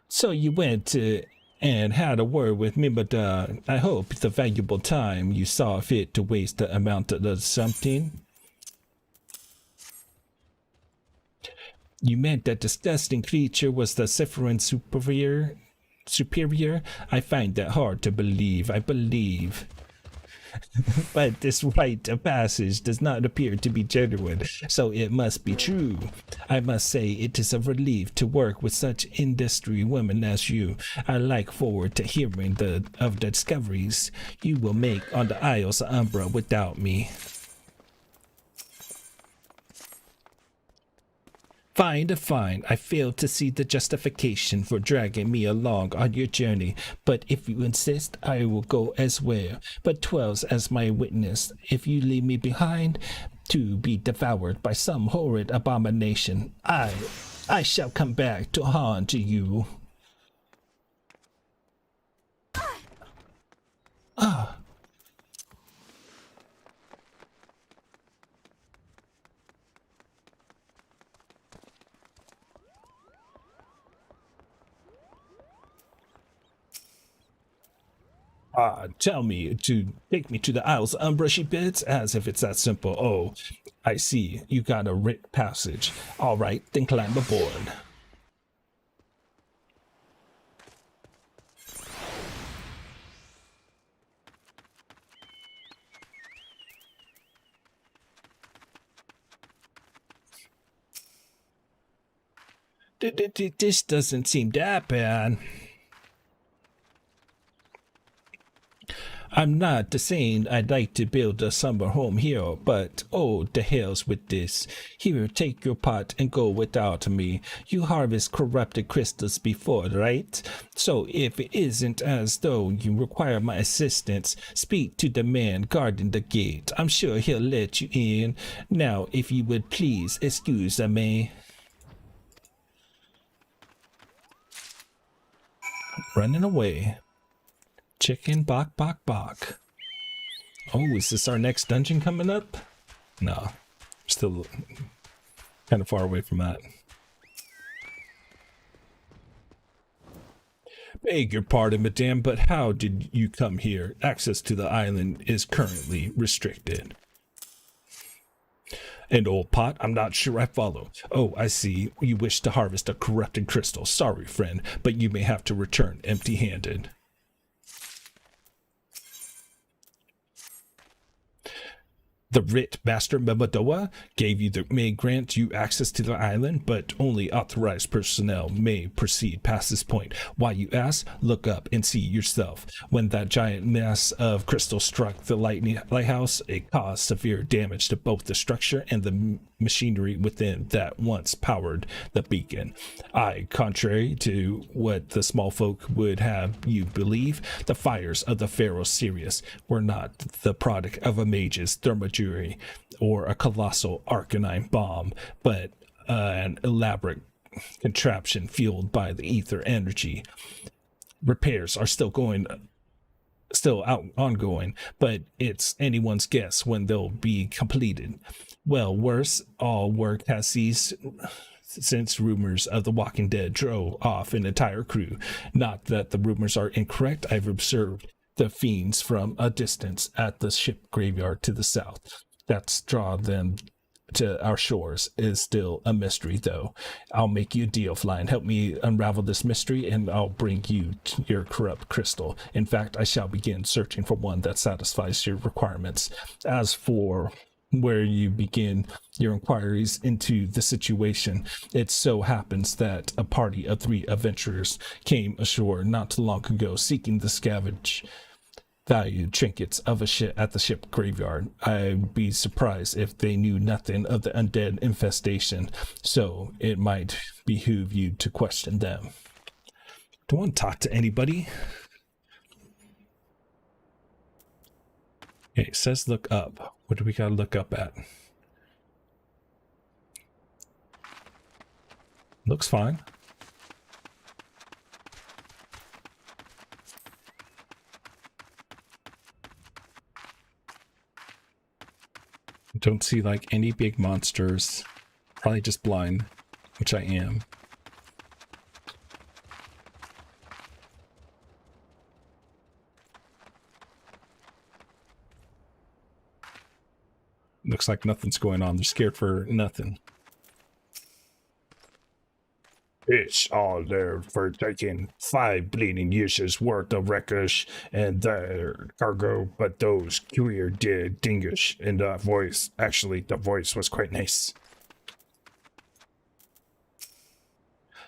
So you went and had a word with me, but I hope the valuable time you saw fit to waste the amount of something. You meant that disgusting creature was the Sephiroth superior? I find that hard to believe. I believe. But this rite of passage does not appear to be genuine, so it must be true. I must say it is a relief to work with such industry women as you. I look forward to hearing of the discoveries you will make on the Isles of Umbra without me. Fine. I fail to see the justification for dragging me along on your journey, but if you insist, I will go as well. But 12's as my witness. If you leave me behind to be devoured by some horrid abomination, I shall come back to haunt you. Ah. Tell me to take me to the Isles of Umbra, she bids, as if it's that simple. Oh, I see. You got a writ passage. All right, then climb aboard. This doesn't seem that bad. I'm not saying I'd like to build a summer home here, but oh, the hell's with this. Here, take your pot and go without me. You harvest corrupted crystals before, right? So if it isn't as though you require my assistance, speak to the man guarding the gate. I'm sure he'll let you in. Now, if you would please excuse me. Running away. Chicken, bok. Oh, is this our next dungeon coming up? No, still kind of far away from that. Beg your pardon, madame, but how did you come here? Access to the island is currently restricted. An old pot? I'm not sure I follow. Oh, I see. You wish to harvest a corrupted crystal. Sorry, friend, but you may have to return empty-handed. The writ Master Memodoa may grant you access to the island, but only authorized personnel may proceed past this point. Why, you ask? Look up and see yourself. When that giant mass of crystal struck the lighthouse, it caused severe damage to both the structure and the machinery within that once powered the beacon. Contrary to what the small folk would have you believe, the fires of the Pharaoh Sirius were not the product of a mage's thaumaturgy or a colossal arcanine bomb, but an elaborate contraption fueled by the ether energy. Repairs are still ongoing, but it's anyone's guess when they'll be completed. Well, worse, all work has ceased since rumors of the Walking Dead drove off an entire crew. Not that the rumors are incorrect. I've observed the fiends from a distance at the ship graveyard to the south. That's draw them to our shores is still a mystery, though. I'll make you a deal, Flying. Help me unravel this mystery, and I'll bring you your corrupt crystal. In fact, I shall begin searching for one that satisfies your requirements. As for where you begin your inquiries into the situation, it so happens that a party of 3 adventurers came ashore not too long ago seeking the scavenge valued trinkets of a ship at the ship graveyard. I'd be surprised if they knew nothing of the undead infestation, so it might behoove you to question them. Don't want to talk to anybody. Okay, it says look up. What do we gotta look up at? Looks fine. Don't see like any big monsters. Probably just blind, which I am. Looks like nothing's going on. They're scared for nothing. It's all there for taking 5 bleeding years worth of wreckage and their cargo, but those queer did dingish in the voice. Actually, the voice was quite nice.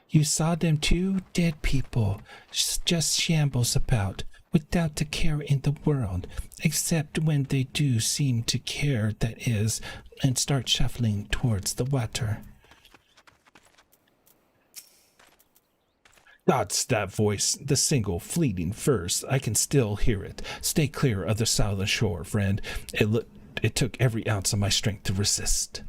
You saw them too? Dead people, just shambles about, without a care in the world, except when they do seem to care, that is, and start shuffling towards the water. That's that voice, the single fleeting first. I can still hear it. Stay clear of the southern shore, friend. It took every ounce of my strength to resist.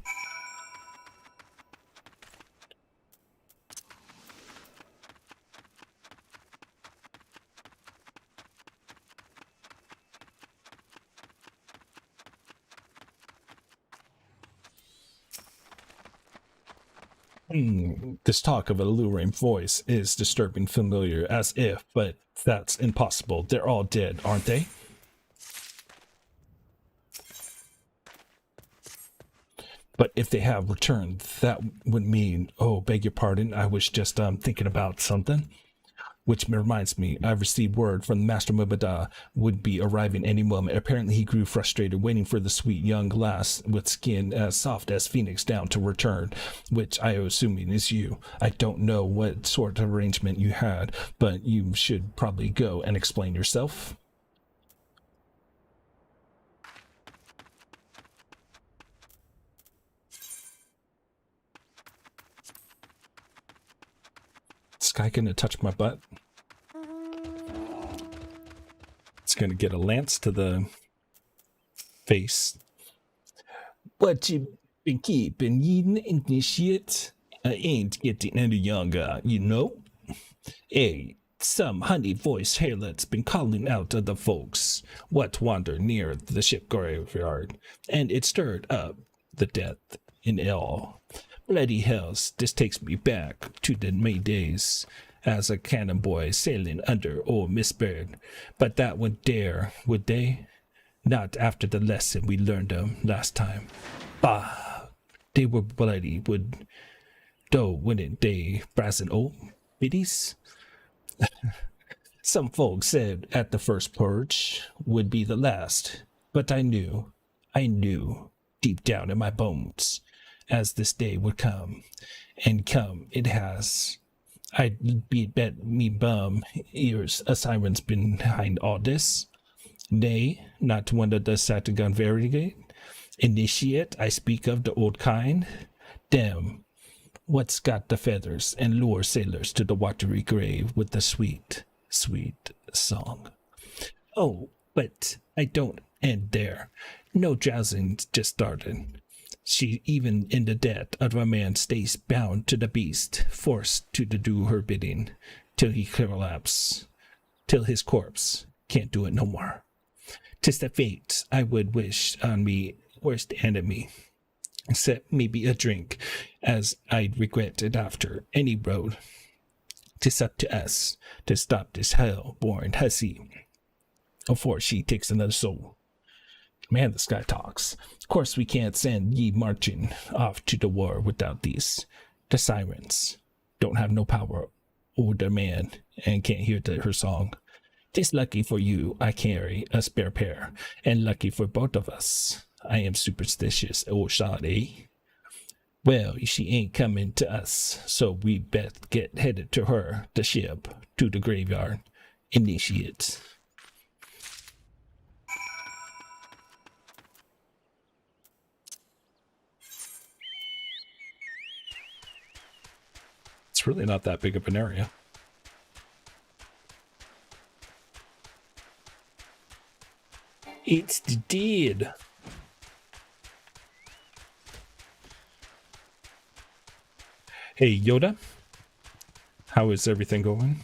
This talk of a alluring voice is disturbing familiar, as if, but that's impossible. They're all dead, aren't they? But if they have returned, that would mean, oh, beg your pardon, I was just thinking about something. Which reminds me, I've received word from Master Mubada would be arriving any moment. Apparently he grew frustrated waiting for the sweet young lass with skin as soft as Phoenix down to return, which I am assuming is you. I don't know what sort of arrangement you had, but you should probably go and explain yourself. This guy gonna touch my butt? It's gonna get a lance to the face. What you been keeping eating initiate? I ain't getting any younger, you know? Hey, some honey-voiced harlot's been calling out to the folks what wander near the ship graveyard, and it stirred up the death in all. Bloody hells, this takes me back to the May days as a cannon boy sailing under old Miss Bird. But that would dare, would they? Not after the lesson we learned last time. Bah! They were bloody, wouldn't they, brass and old biddies? Some folks said at the first purge would be the last, but I knew deep down in my bones, as this day would come, and come it has. I'd bet me bum ears a siren's behind all this. Nay, not one of the Satagon Varigate. Initiate, I speak of the old kind. Them, what's got the feathers and lure sailors to the watery grave with the sweet, sweet song. Oh, but I don't end there. No drowsing's just started. She, even in the death of a man, stays bound to the beast, forced to do her bidding, till he collapse, till his corpse can't do it no more. 'Tis the fate I would wish on me worst enemy, except maybe a drink, as I'd regret it after any road. 'Tis up to us to stop this hell-born hussy before she takes another soul. Man, this guy talks. Of course we can't send ye marching off to the war without these. The sirens don't have no power over the man and can't hear her song. 'Tis lucky for you I carry a spare pair, and lucky for both of us. I am superstitious, old shot, eh? Well, she ain't coming to us, so we bet get headed to her, the ship, to the graveyard. Initiate. It's really not that big of an area. It's the dead. Hey, Yoda. How is everything going?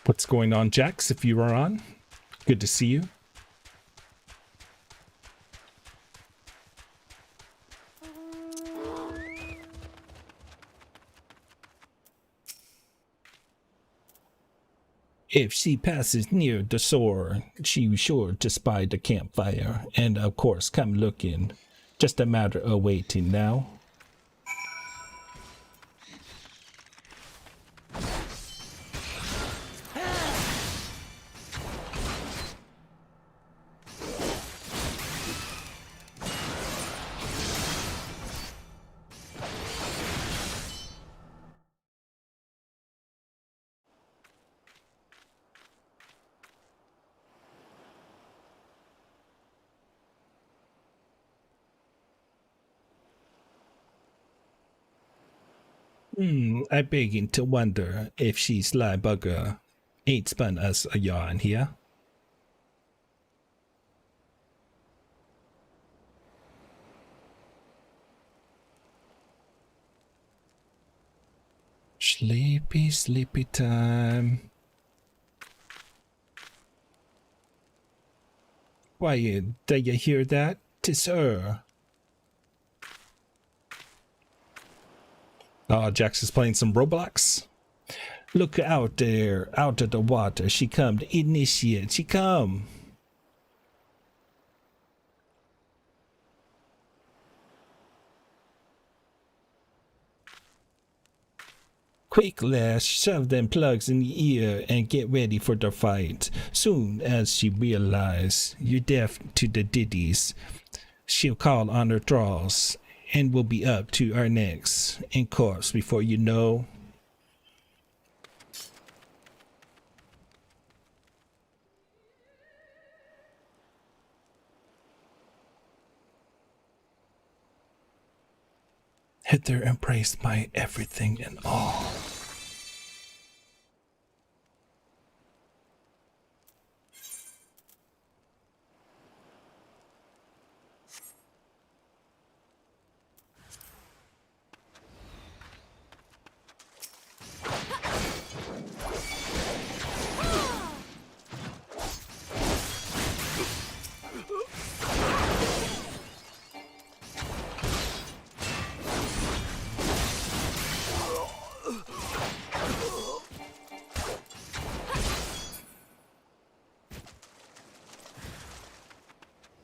What's going on, Jax, if you are on? Good to see you. If she passes near the shore, she's sure to spy the campfire, and of course come looking. Just a matter of waiting now. I begin to wonder if she sly bugger ain't spun us a yarn here. Sleepy, sleepy time. Quiet, do you hear that? 'Tis her. Jax is playing some Roblox. Look out there, out of the water. She come to initiate. She come. Quick, lass, shove them plugs in the ear and get ready for the fight. Soon as she realize you're deaf to the ditties, she'll call on her thralls, and we'll be up to our necks in corpse before you know. Hither embraced my everything and all.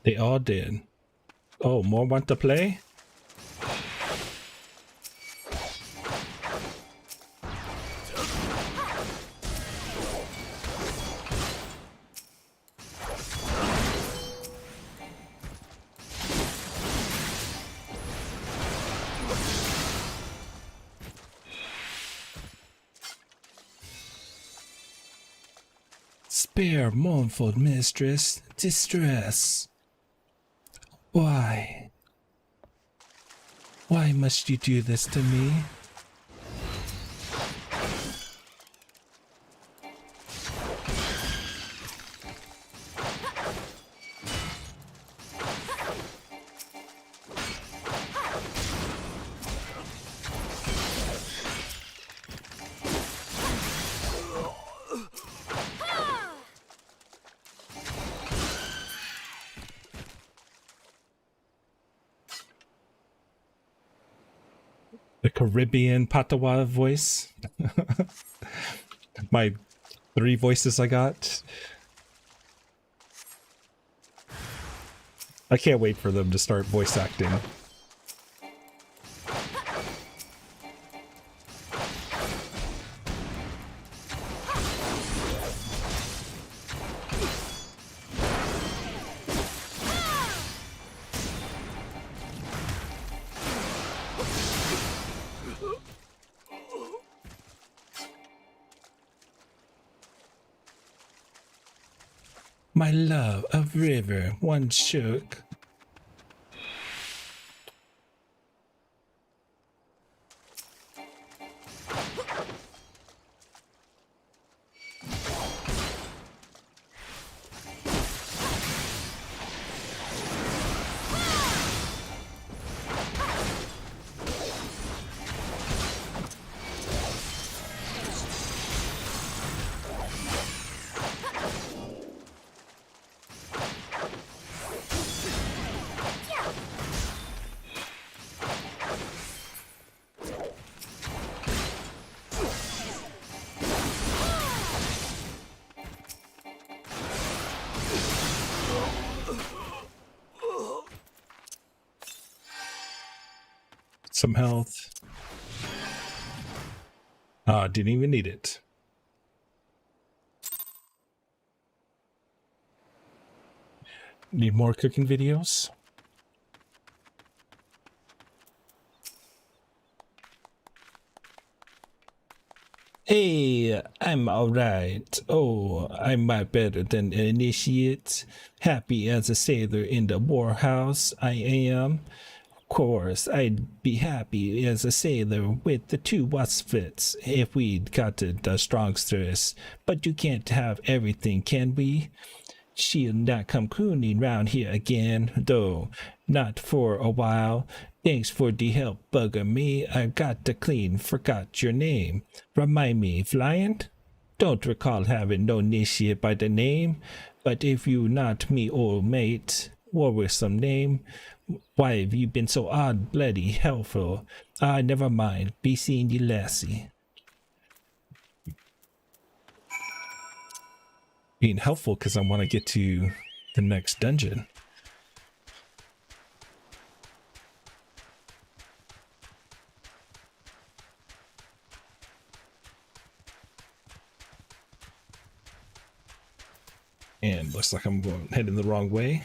They all did. Oh, more want to play? Spare, mournful mistress, distress. Why? Why must you do this to me? The Caribbean patois voice. My 3 voices I got. I can't wait for them to start voice acting. My love of river once shook. Some health. Ah, didn't even need it. Need more cooking videos? Hey, I'm alright. Oh, I'm much better than an initiate. Happy as a sailor in the warhouse, I am. Of course, I'd be happy as a sailor with the 2 waspfits if we'd got the strongsters. But you can't have everything, can we? She'll not come crooning round here again, though. Not for a while. Thanks for the help, bugger me. I got to clean forgot your name. Remind me, flying? Don't recall having no initiate by the name, but if you not me old mate, what was some name? Why have you been so odd bloody helpful? Ah, never mind. Be seeing you, lassie. Being helpful because I want to get to the next dungeon. And looks like I'm heading the wrong way.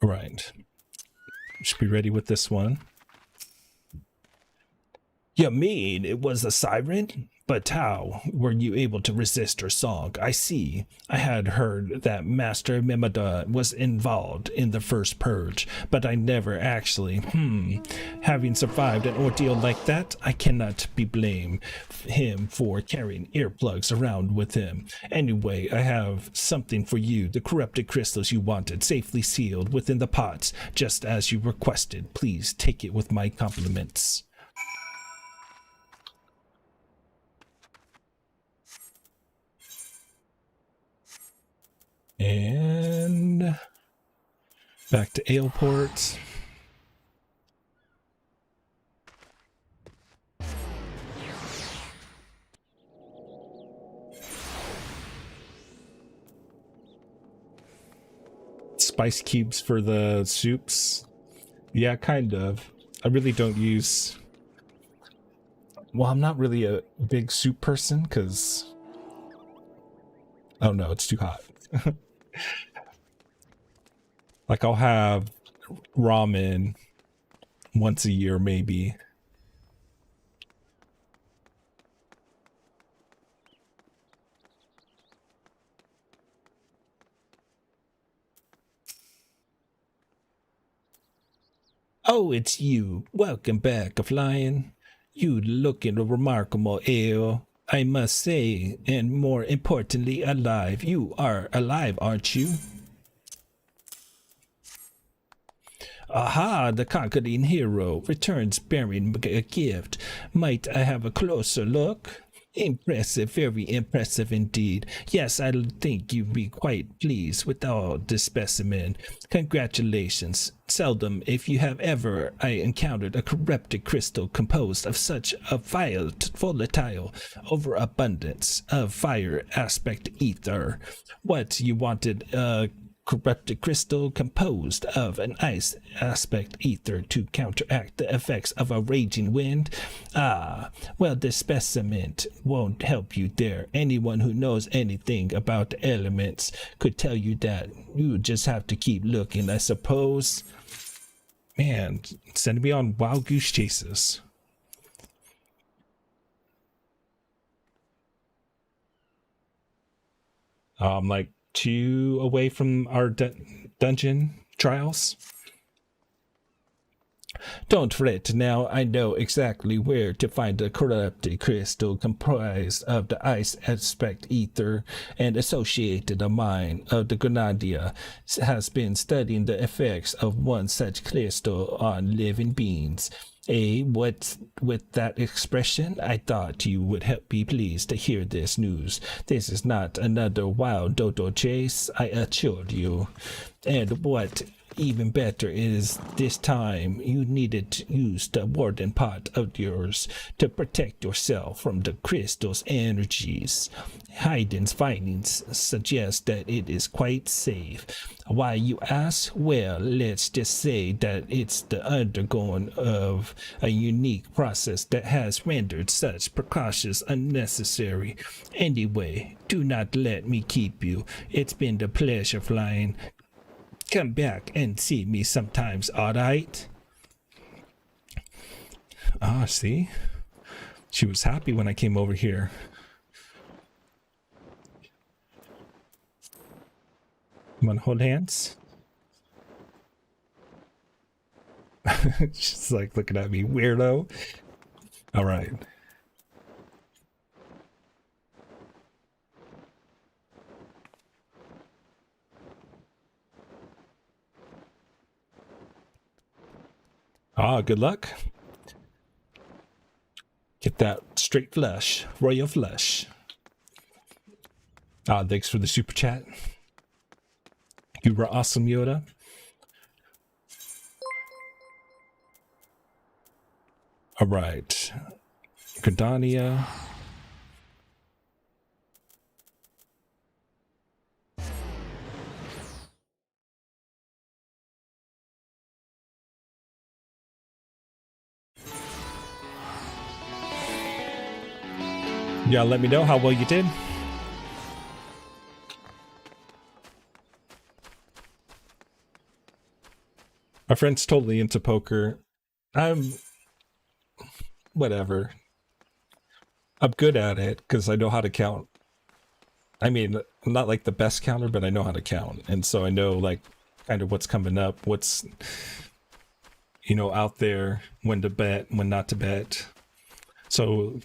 Right. Should be ready with this one. You mean it was a siren? But how were you able to resist her song? I see. I had heard that Master Mimada was involved in the first purge, but I never actually. Having survived an ordeal like that, I cannot be blamed him for carrying earplugs around with him. Anyway, I have something for you. The corrupted crystals you wanted, safely sealed within the pots, just as you requested. Please take it with my compliments. And back to Aleport. Spice cubes for the soups. Yeah, kind of. I really don't use... Well, I'm not really a big soup person because... Oh no, it's too hot. Like, I'll have ramen once a year, maybe. Oh, it's you. Welcome back, a flying. You looking remarkable, ale, I must say, and more importantly, alive. You are alive, aren't you? Aha, the conquering hero returns bearing a gift. Might I have a closer look? Impressive, very impressive indeed. Yes, I think you'd be quite pleased with all this specimen. Congratulations. Seldom, if you have ever, I encountered a corrupted crystal composed of such a volatile overabundance of fire aspect ether. What you wanted, corrupted crystal composed of an ice aspect ether to counteract the effects of a raging wind? Ah, well, this specimen won't help you there. Anyone who knows anything about the elements could tell you that. You just have to keep looking, I suppose. Man, sending me on wild goose chases. Like 2 away from our dungeon trials. Don't fret now, I know exactly where to find the corrupted crystal comprised of the ice aspect ether and associated. A mine of the Grenadier has been studying the effects of one such crystal on living beings. What with that expression? I thought you would be pleased to hear this news. This is not another wild dodo chase, I assure you. And what even better is this time you needed to use the warden pot of yours to protect yourself from the crystal's energies. Hayden's findings suggest that it is quite safe. Why, you ask? Well, let's just say that it's the undergoing of a unique process that has rendered such precautions unnecessary. Anyway, do not let me keep you. It's been a pleasure flying. Come back and see me sometimes, alright? Ah, see? She was happy when I came over here. Come on, hold hands. She's like looking at me, weirdo. Alright. Ah, good luck. Get that straight flush, royal flush. Ah, thanks for the super chat. You were awesome, Yoda. All right, Gardania. Yeah, let me know how well you did. My friend's totally into poker. I'm... whatever. I'm good at it because I know how to count. I mean, I'm not like the best counter, but I know how to count. And so I know like kind of what's coming up, what's, out there, when to bet, when not to bet. So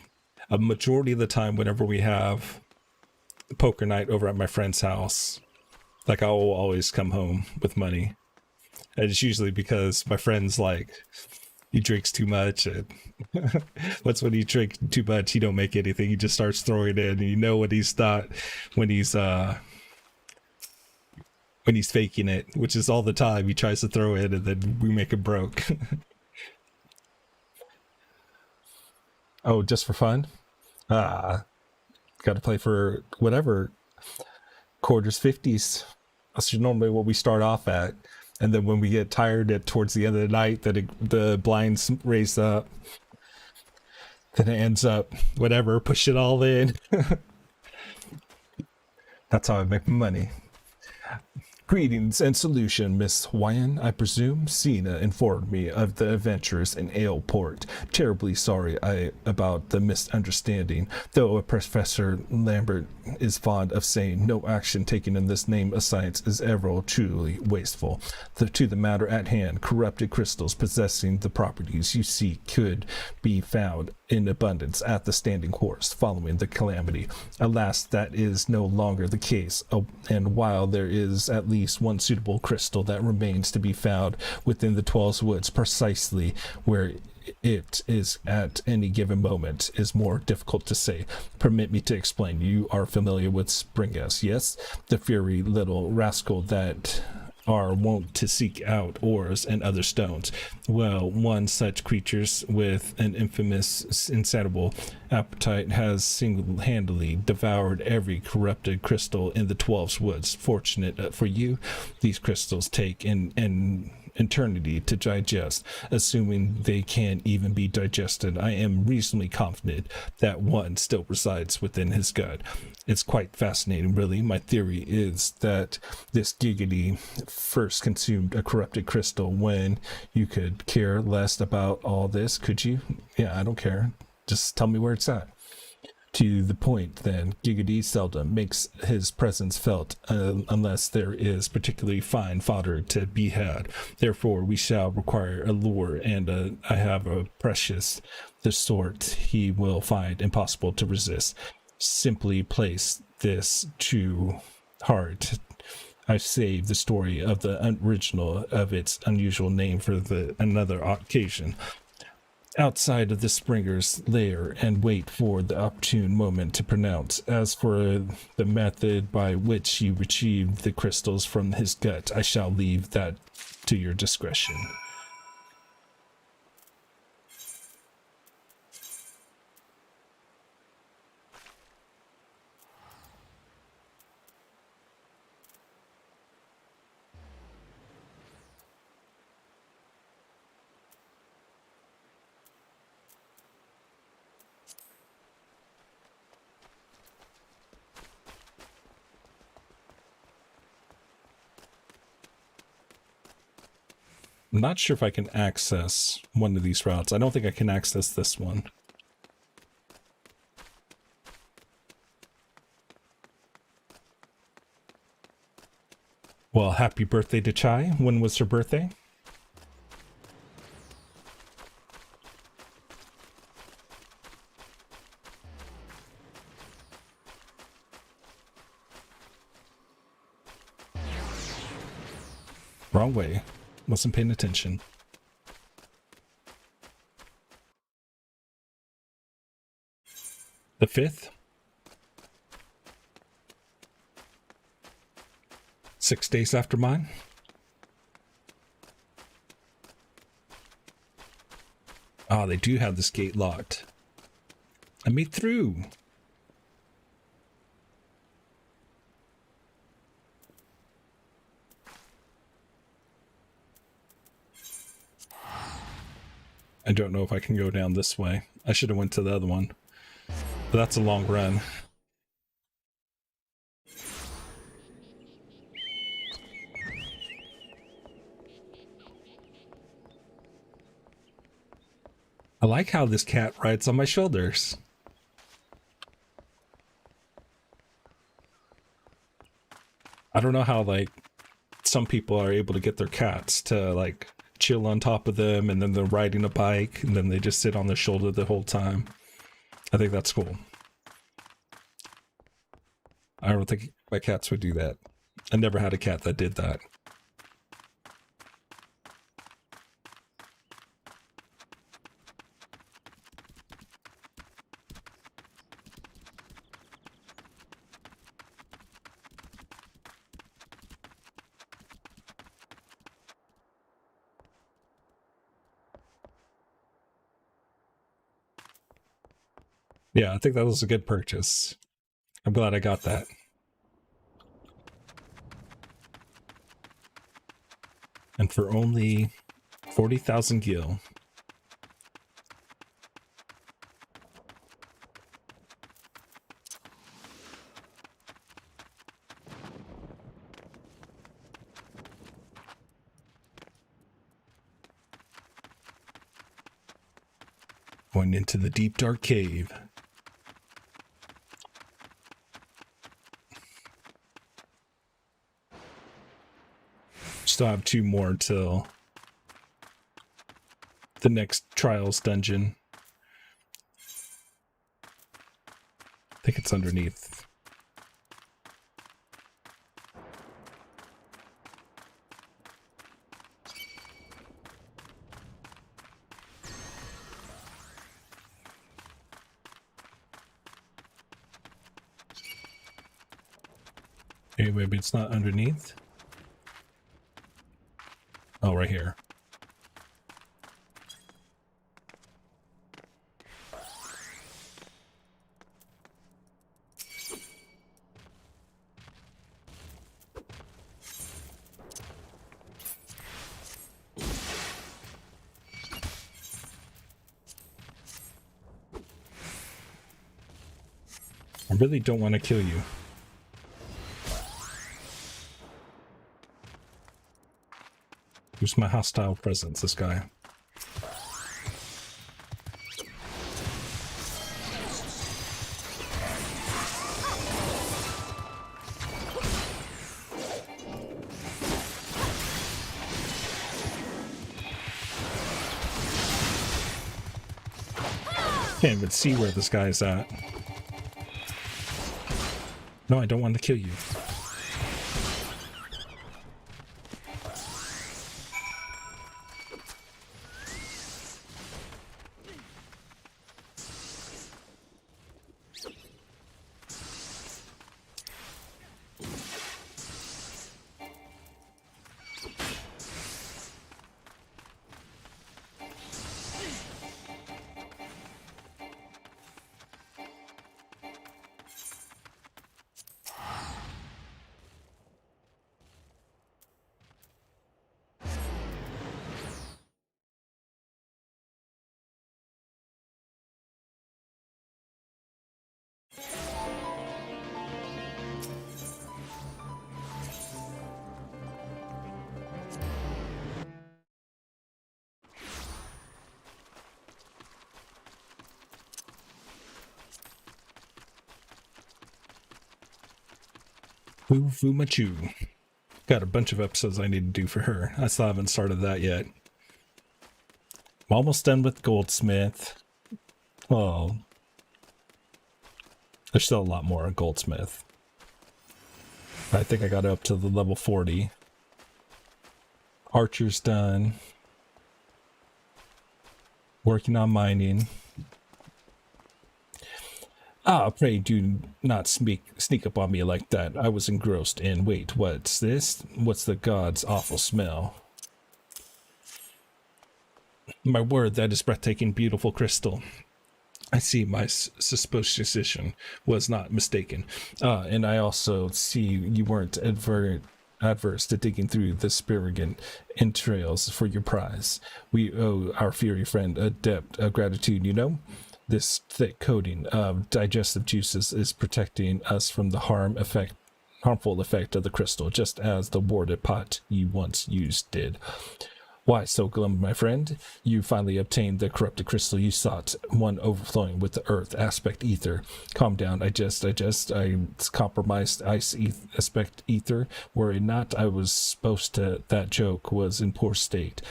a majority of the time, whenever we have poker night over at my friend's house, like I will always come home with money. And it's usually because my friend's like, he drinks too much, and what's when you drink too much, he don't make anything. He just starts throwing it in, and you know what he's thought when he's faking it, which is all the time. He tries to throw in, and then we make him broke. Oh, just for fun? Ah, got to play for whatever quarters, 50s. That's normally what we start off at. And then when we get tired towards the end of the night, the blinds raise up, then it ends up whatever, push it all in. That's how I make money. Greetings and salutation, Miss Hawaiian, I presume. Cena informed me of the adventures in Aleport. Terribly sorry about the misunderstanding, though Professor Lambert is fond of saying no action taken in this name of science is ever truly wasteful. To the matter at hand, corrupted crystals possessing the properties you seek could be found in abundance at the Standing Horse following the calamity. Alas, that is no longer the case, and while there is at least one suitable crystal that remains to be found within the 12 woods, precisely where it is at any given moment is more difficult to say. Permit me to explain. You are familiar with Springus, yes? The fiery little rascal that are wont to seek out ores and other stones. Well, one such creature with an infamous, insatiable appetite has single-handedly devoured every corrupted crystal in the 12 woods. Fortunate for you, these crystals take an eternity to digest. Assuming they can even be digested, I am reasonably confident that one still resides within his gut. It's quite fascinating, really. My theory is that this giggity first consumed a corrupted crystal when you could care less about all this, could you? Yeah, I don't care. Just tell me where it's at. To the point, then, Giggity seldom makes his presence felt unless there is particularly fine fodder to be had. Therefore, we shall require a lure, and I have a precious, the sort he will find impossible to resist. Simply place this to heart. I've saved the story of the original of its unusual name for another occasion. Outside of the Springer's lair and wait for the opportune moment to pronounce. As for the method by which you retrieved the crystals from his gut, I shall leave that to your discretion. I'm not sure if I can access one of these routes. I don't think I can access this one. Well, happy birthday to Chai. When was her birthday? Wrong way. Wasn't paying attention. The 5th? 6 days after mine? Ah, they do have this gate locked. I made through. I don't know if I can go down this way. I should have went to the other one. But that's a long run. I like how this cat rides on my shoulders. I don't know how like some people are able to get their cats to like chill on top of them, and then they're riding a bike, and then they just sit on their shoulder the whole time. I think that's cool. I don't think my cats would do that. I never had a cat that did that. Yeah, I think that was a good purchase. I'm glad I got that. And for only 40,000 gil. Going into the deep dark cave. Still have 2 more till the next Trials dungeon. I think it's underneath. Okay, maybe it's not underneath. Oh, right here. I really don't want to kill you. Who's my hostile presence, this guy? Can't even see where this guy's at. No, I don't want to kill you. Fu Machu. Got a bunch of episodes I need to do for her. I still haven't started that yet. I'm almost done with Goldsmith. Well, there's still a lot more on Goldsmith. I think I got up to the level 40. Archer's done. Working on mining. Ah, pray do not sneak up on me like that. I was engrossed in... Wait, what's this? What's the god's awful smell? My word, that is breathtaking, beautiful crystal. I see my suspicion was not mistaken. And I also see you weren't adverse to digging through the Spirigan entrails for your prize. We owe our fiery friend a debt of gratitude, you know? This thick coating of digestive juices is protecting us from the harmful effect of the crystal, just as the warded pot you once used did. Why so glum, my friend? You finally obtained the corrupted crystal you sought, one overflowing with the earth aspect ether. Calm down. I compromised aspect ether. Worry not. I was supposed to. That joke was in poor state,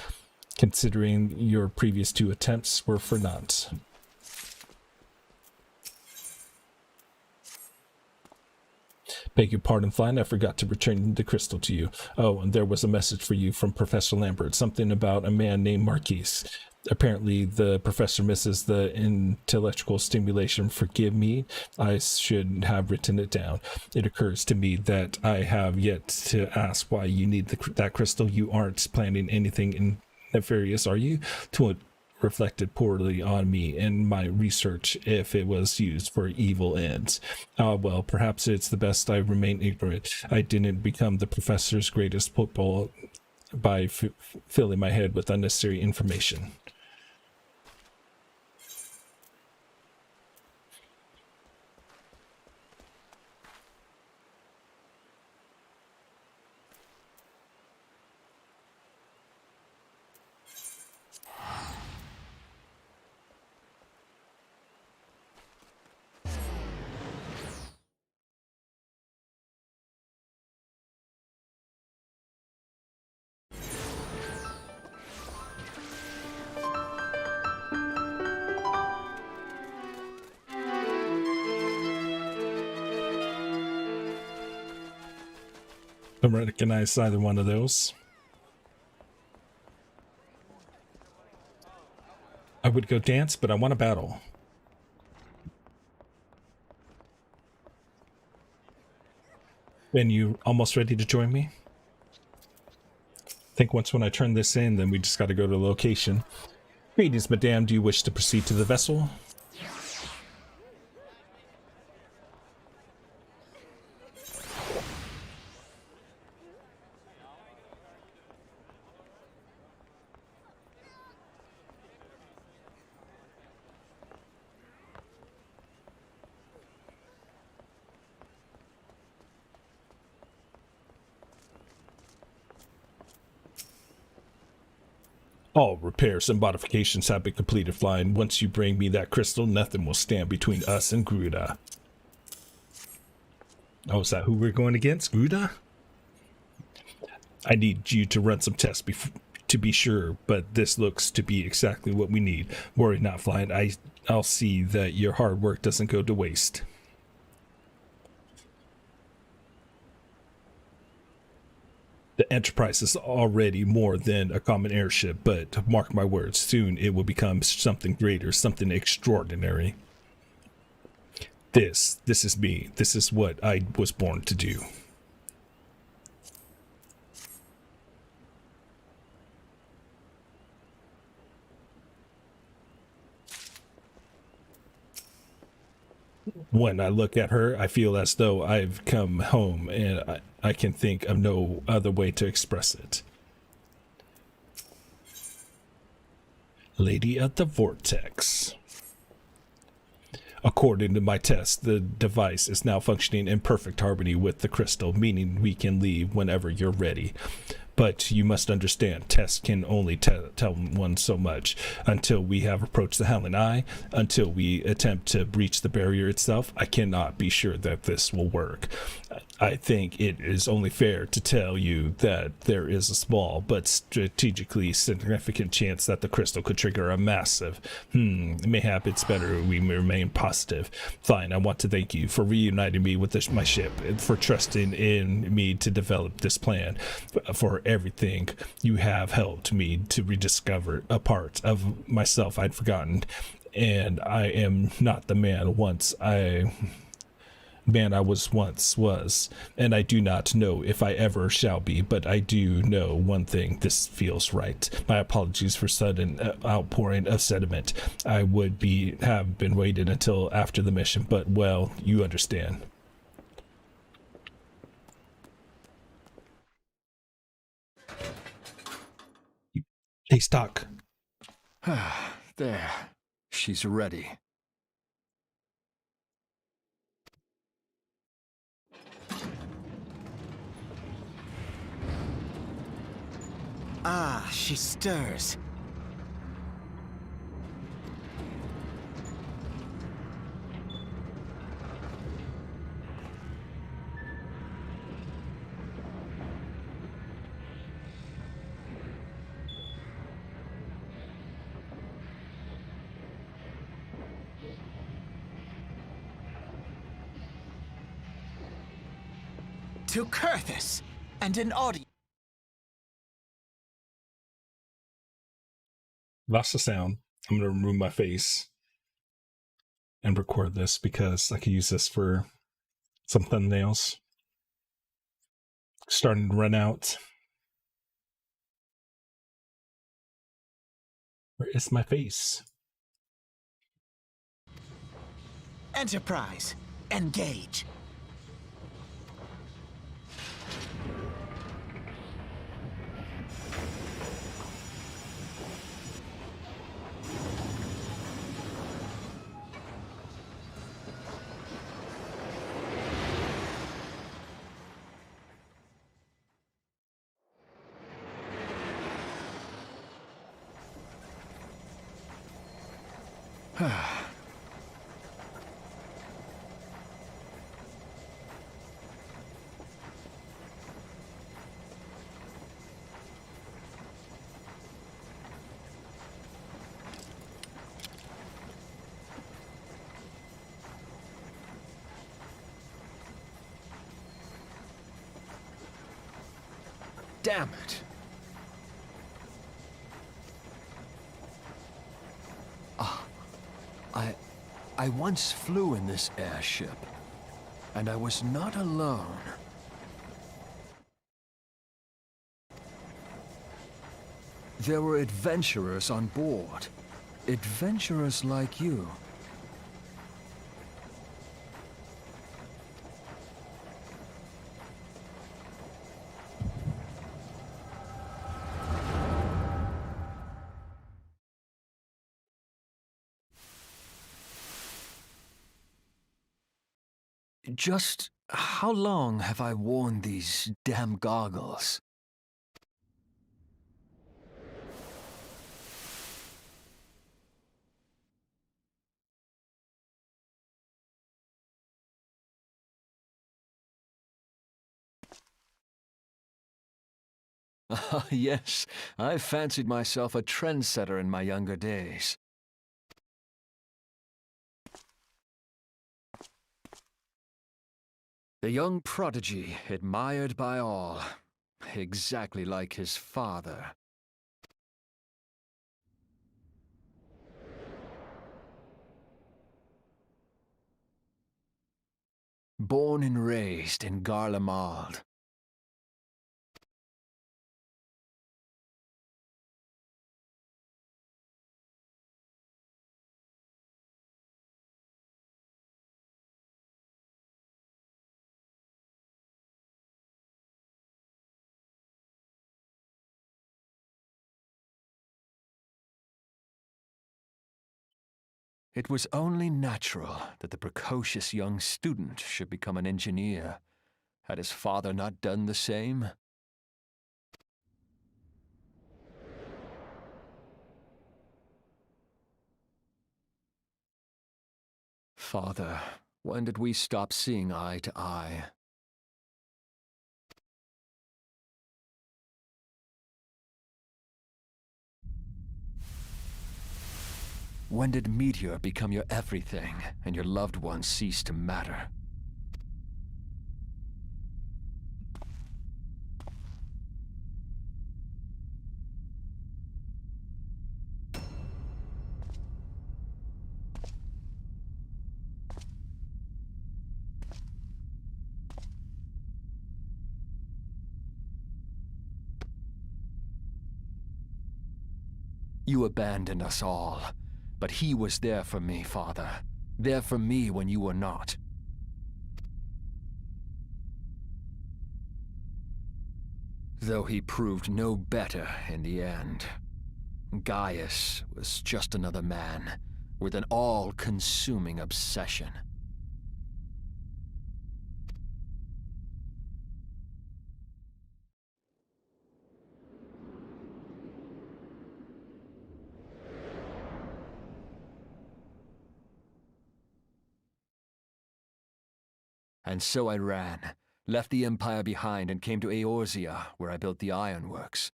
considering your previous 2 attempts were for naught. Beg your pardon, Flying. I forgot to return the crystal to you. Oh, and there was a message for you from Professor Lambert. Something about a man named Marquise. Apparently, the professor misses the intellectual stimulation. Forgive me. I should have written it down. It occurs to me that I have yet to ask why you need that crystal. You aren't planning anything nefarious, are you? To reflected poorly on me and my research if it was used for evil ends. Well, perhaps it's the best I remain ignorant. I didn't become the professor's greatest pupil by filling my head with unnecessary information. Don't recognize either one of those. I would go dance, but I want to battle. Ben, you almost ready to join me? I think once when I turn this in, then we just got to go to the location. Greetings, madame. Do you wish to proceed to the vessel? All repairs and modifications have been completed, Flying. Once you bring me that crystal, nothing will stand between us and Gruda. Oh, is that who we're going against? Gruda? I need you to run some tests to be sure, but this looks to be exactly what we need. Worry not, Flying. I'll see that your hard work doesn't go to waste. The Enterprise is already more than a common airship, but mark my words, soon it will become something greater, something extraordinary. This is me. This is what I was born to do. When I look at her, I feel as though I've come home, and I can think of no other way to express it. Lady of the Vortex. According to my test, the device is now functioning in perfect harmony with the crystal, meaning we can leave whenever you're ready. But you must understand, tests can only tell one so much. Until we have approached the Howling Eye, until we attempt to breach the barrier itself, I cannot be sure that this will work. I think it is only fair to tell you that there is a small but strategically significant chance that the crystal could trigger a massive. Mayhap it's better we remain positive. Fine, I want to thank you for reuniting me with my ship, and for trusting in me to develop this plan, for everything you have helped me to rediscover a part of myself I'd forgotten. And I am not the man I once was, and I do not know if I ever shall be, but I do know one thing: this feels right. My apologies for sudden outpouring of sentiment. I would have been waiting until after the mission, but well, you understand. Hey, Stock. There. She's ready. Ah, she stirs. To Kurthus and an audience. That's the sound. I'm going to remove my face and record this because I can use this for some thumbnails. Starting to run out. Where is my face? Enterprise, engage. Damn it! I once flew in this airship, and I was not alone. There were adventurers on board. Adventurers like you. Just how long have I worn these damn goggles? Ah, yes, I fancied myself a trendsetter in my younger days. The young prodigy, admired by all, exactly like his father. Born and raised in Garlemald. It was only natural that the precocious young student should become an engineer. Had his father not done the same? Father, when did we stop seeing eye to eye? When did Meteor become your everything and your loved ones cease to matter? You abandoned us all, but he was there for me, Father. There for me when you were not. Though he proved no better in the end. Gaius was just another man, with an all-consuming obsession. And so I ran, left the Empire behind and came to Eorzea, where I built the ironworks.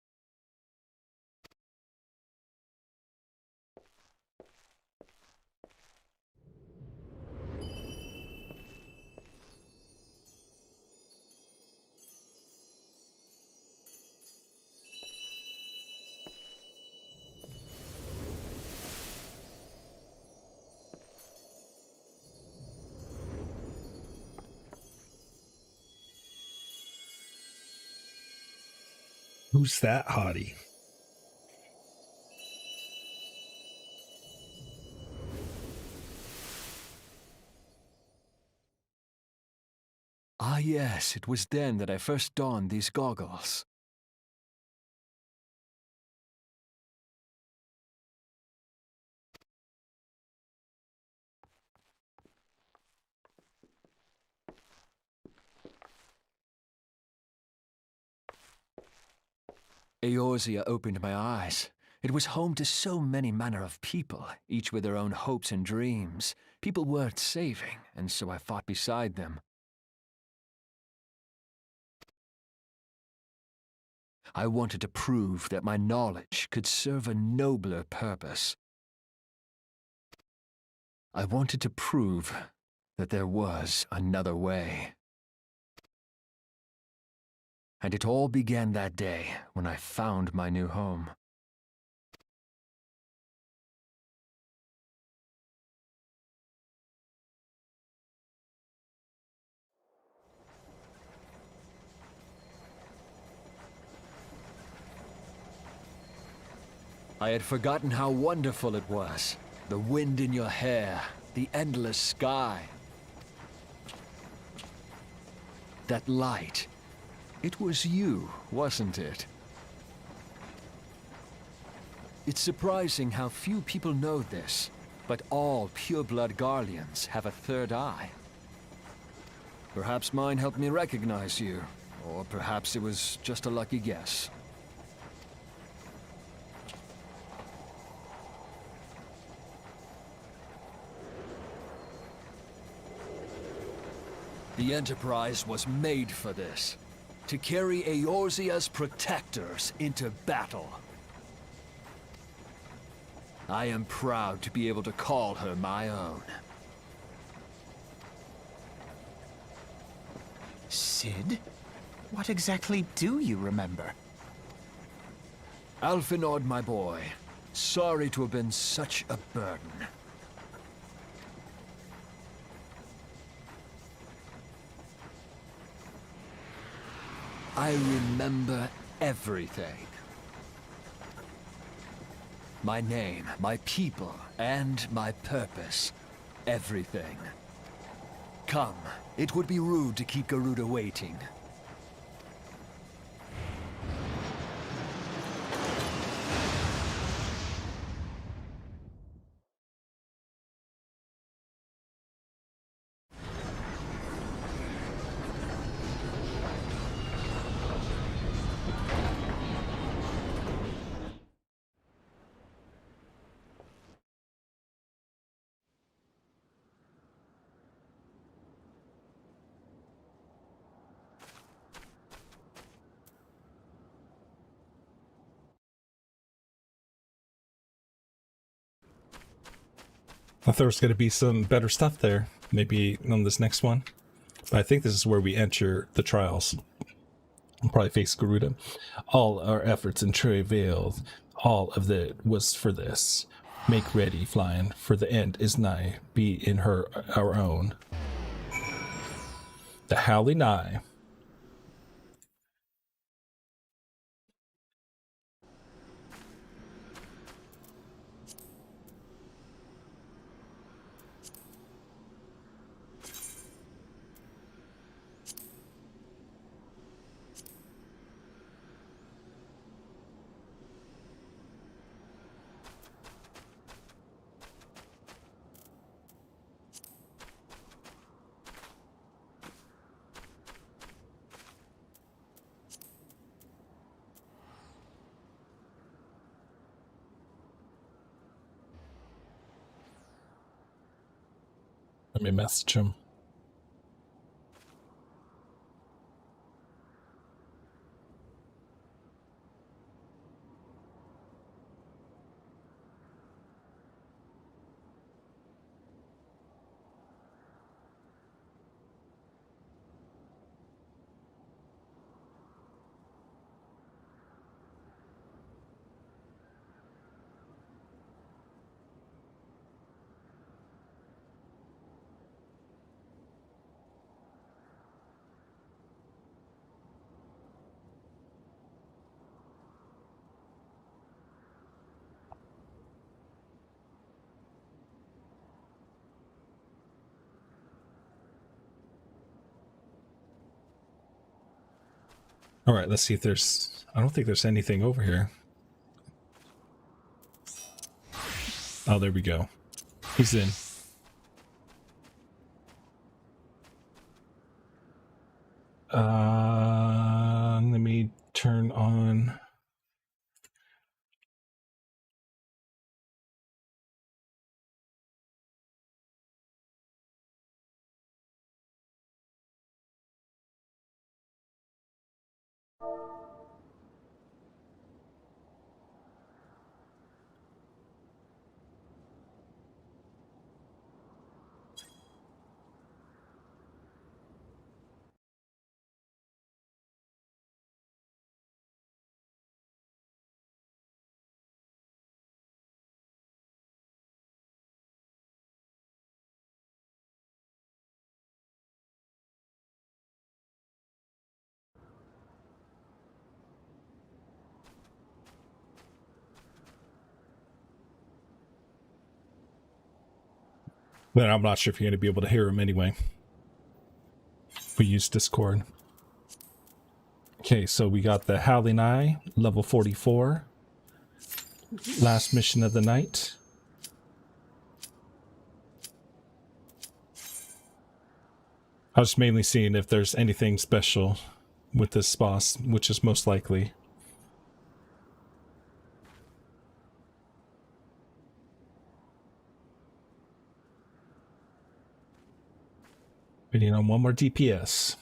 Who's that hottie? Ah yes, it was then that I first donned these goggles. Eorzea opened my eyes. It was home to so many manner of people, each with their own hopes and dreams. People worth saving, and so I fought beside them. I wanted to prove that my knowledge could serve a nobler purpose. I wanted to prove that there was another way. And it all began that day when I found my new home. I had forgotten how wonderful it was. The wind in your hair, the endless sky. That light. It was you, wasn't it? It's surprising how few people know this, but all pureblood Garleans have a third eye. Perhaps mine helped me recognize you, or perhaps it was just a lucky guess. The Enterprise was made for this. To carry Eorzea's protectors into battle. I am proud to be able to call her my own. Sid? What exactly do you remember? Alphinaud, my boy. Sorry to have been such a burden. I remember everything. My name, my people, and my purpose. Everything. Come, it would be rude to keep Garuda waiting. I thought there was going to be some better stuff there, maybe on this next one. But I think this is where we enter the trials. We'll probably face Garuda. All our efforts and travail, all of that was for this. Make ready, flying, for the end is nigh. Be in her our own. The Howling Eye. Let me message him. All right, let's see if there's... I don't think there's anything over here. Oh, there we go. He's in. Let me turn on... But I'm not sure if you're going to be able to hear him anyway. We use Discord. Okay, so we got the Howling Eye, level 44. Last mission of the night. I was mainly seeing if there's anything special with this boss, which is most likely. Waiting on one more DPS.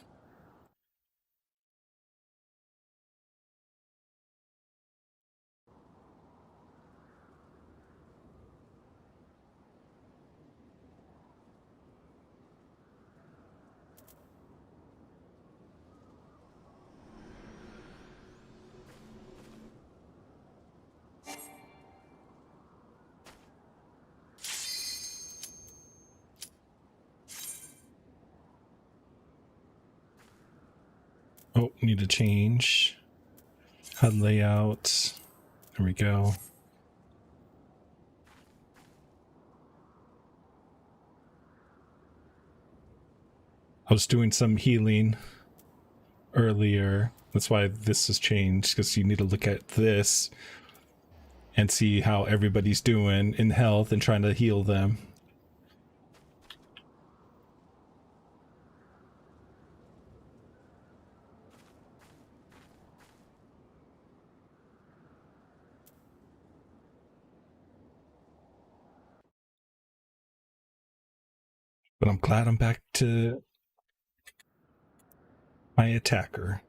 Oh, need to change HUD layout. There we go. I was doing some healing earlier. That's why this has changed, because you need to look at this and see how everybody's doing in health and trying to heal them. But I'm glad I'm back to my attacker.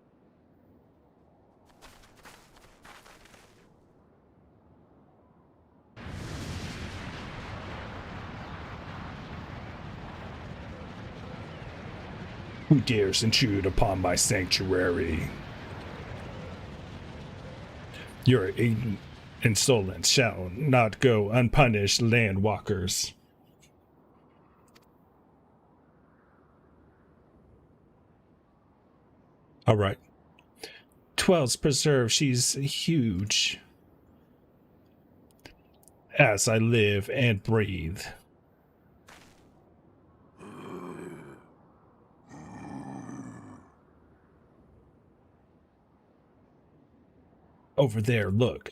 Who dares intrude upon my sanctuary? Your insolence shall not go unpunished, landwalkers. All right. 12's preserve, she's huge. As I live and breathe. Over there, look.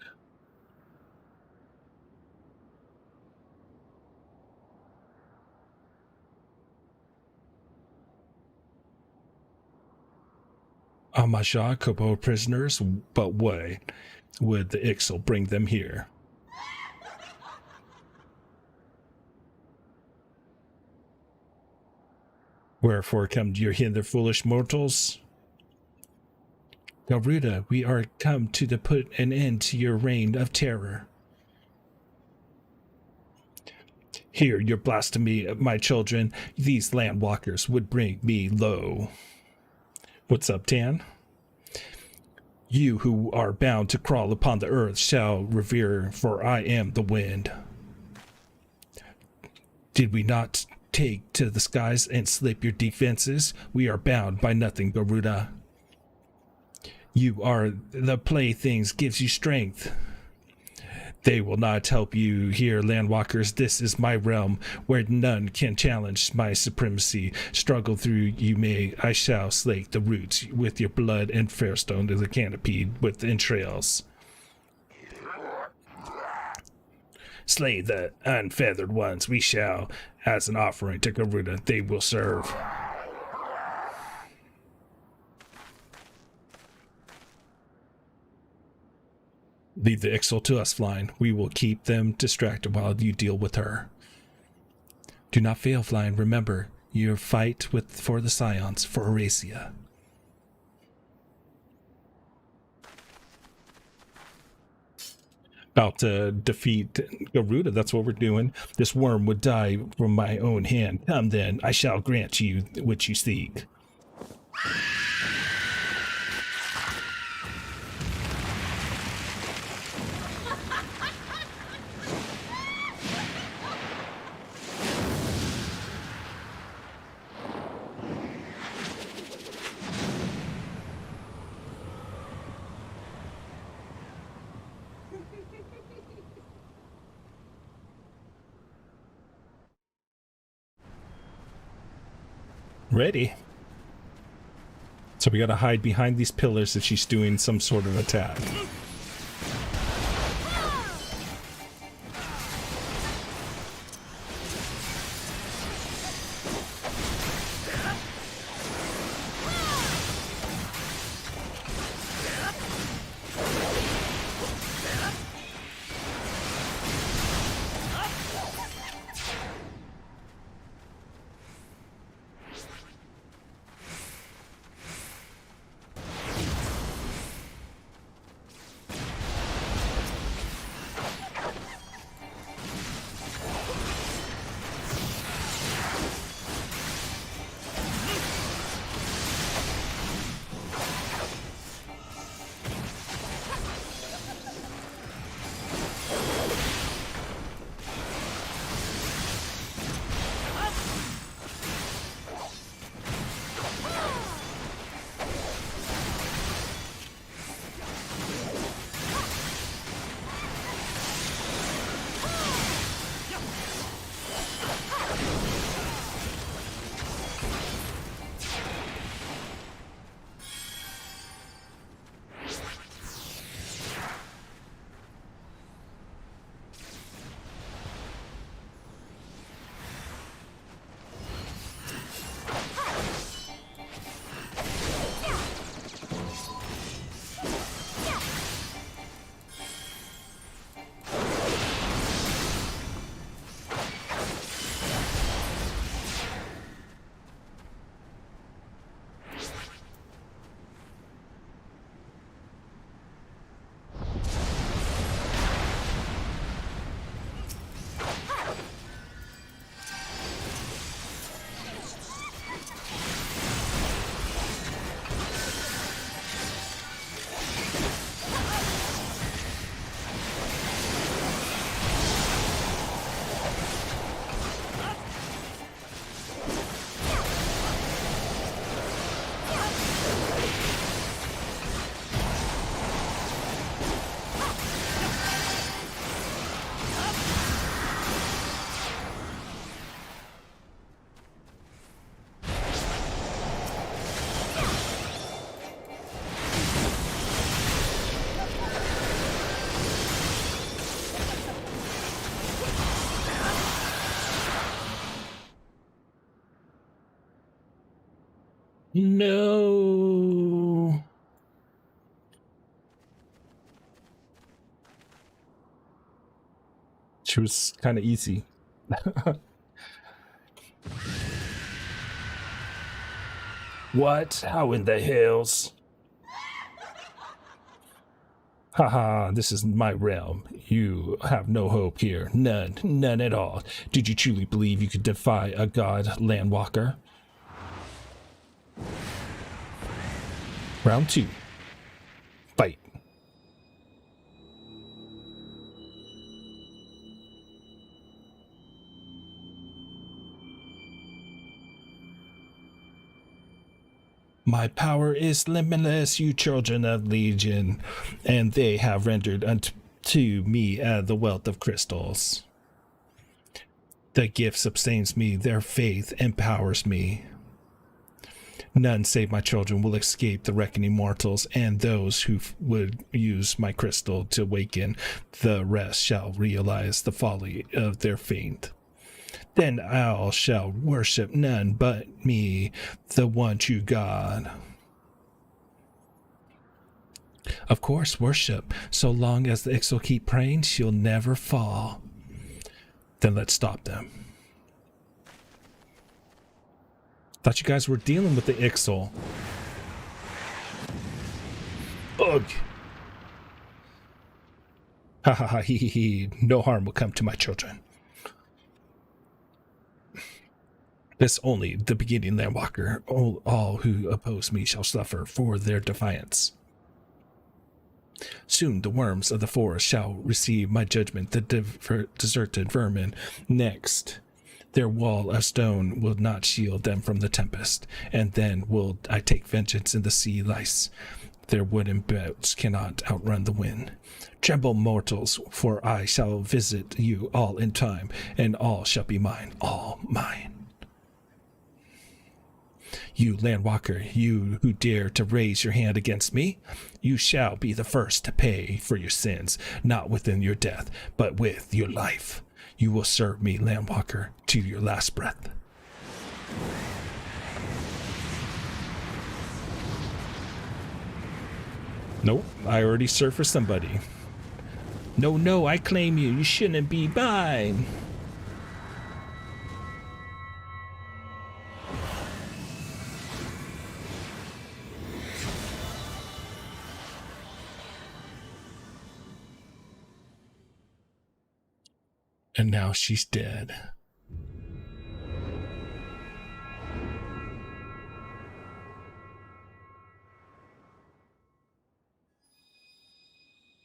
My Chocobo prisoners, but what would the Ixal bring them here? Wherefore come you hither, foolish mortals? Garuda, we are come to put an end to your reign of terror. Hear your blasphemy, my children. These landwalkers would bring me low. What's up, Tan? You who are bound to crawl upon the earth shall revere, for I am the wind. Did we not take to the skies and slip your defenses? We are bound by nothing, Garuda. You are the playthings gives you strength. They will not help you here, landwalkers. This is my realm, where none can challenge my supremacy. Struggle through you may. I shall slake the roots with your blood and fairstone to the canopy with entrails. Slay the unfeathered ones. We shall, as an offering to Garuda, they will serve. Leave the Ixal to us, Flying. We will keep them distracted while you deal with her. Do not fail, Flying. Remember, your fight for the Scions, for Eurasia. About to defeat Garuda, that's what we're doing. This worm would die from my own hand. Come then, I shall grant you what you seek. Ready. So we gotta hide behind these pillars if she's doing some sort of attack. No. She was kind of easy. What? How in the hells? Haha, this is my realm. You have no hope here. None. None at all. Did you truly believe you could defy a god, Landwalker? Round 2. Fight. My power is limitless, you children of Legion, and they have rendered to me the wealth of crystals. The gift sustains me, their faith empowers me. None save my children will escape the reckoning mortals, and those who would use my crystal to awaken the rest shall realize the folly of their faith. Then all shall worship none but me, the one true God. Of course, worship. So long as the Ixal keep praying, she'll never fall. Then let's stop them. Thought you guys were dealing with the Ixal. Ugh. Ha ha ha, he. No harm will come to my children. This only the beginning, Landwalker. All who oppose me shall suffer for their defiance. Soon the worms of the forest shall receive my judgment, the deserted vermin. Next, their wall of stone will not shield them from the tempest, and then will I take vengeance in the sea lice. Their wooden boats cannot outrun the wind. Tremble, mortals, for I shall visit you all in time, and all shall be mine, all mine. You, Landwalker, you who dare to raise your hand against me, you shall be the first to pay for your sins, not within your death, but with your life. You will serve me, Landwalker, to your last breath. Nope, I already served for somebody. No, I claim you. You shouldn't be mine. And now she's dead.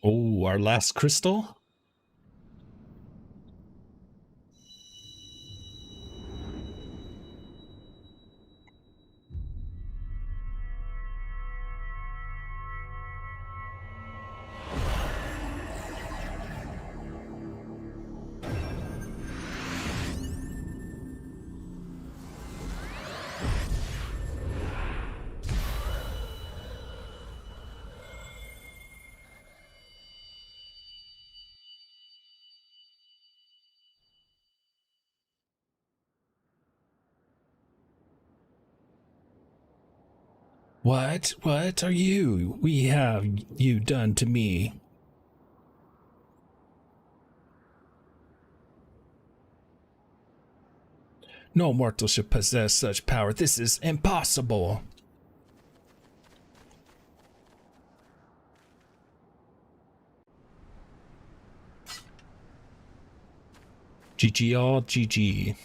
Oh, our last crystal? What are you? We have you done to me? No mortal should possess such power. This is impossible. GG all, GG.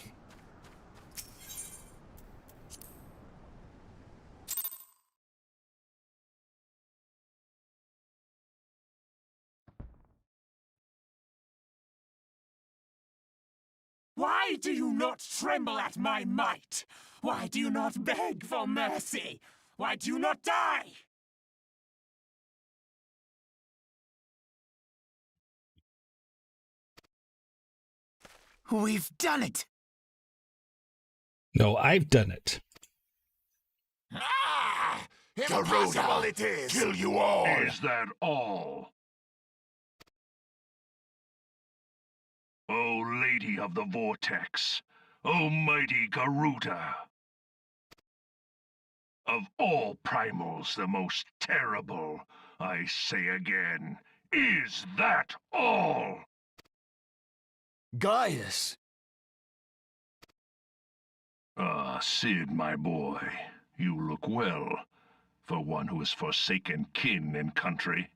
Why do you not tremble at my might? Why do you not beg for mercy? Why do you not die? We've done it! No, I've done it. Ah! Impossible it is! Kill you all! Is that all? O Lady of the Vortex, O mighty Garuda! Of all primals the most terrible, I say again, is that all? Gaius! Ah, Sid, my boy, you look well. For one who has forsaken kin and country,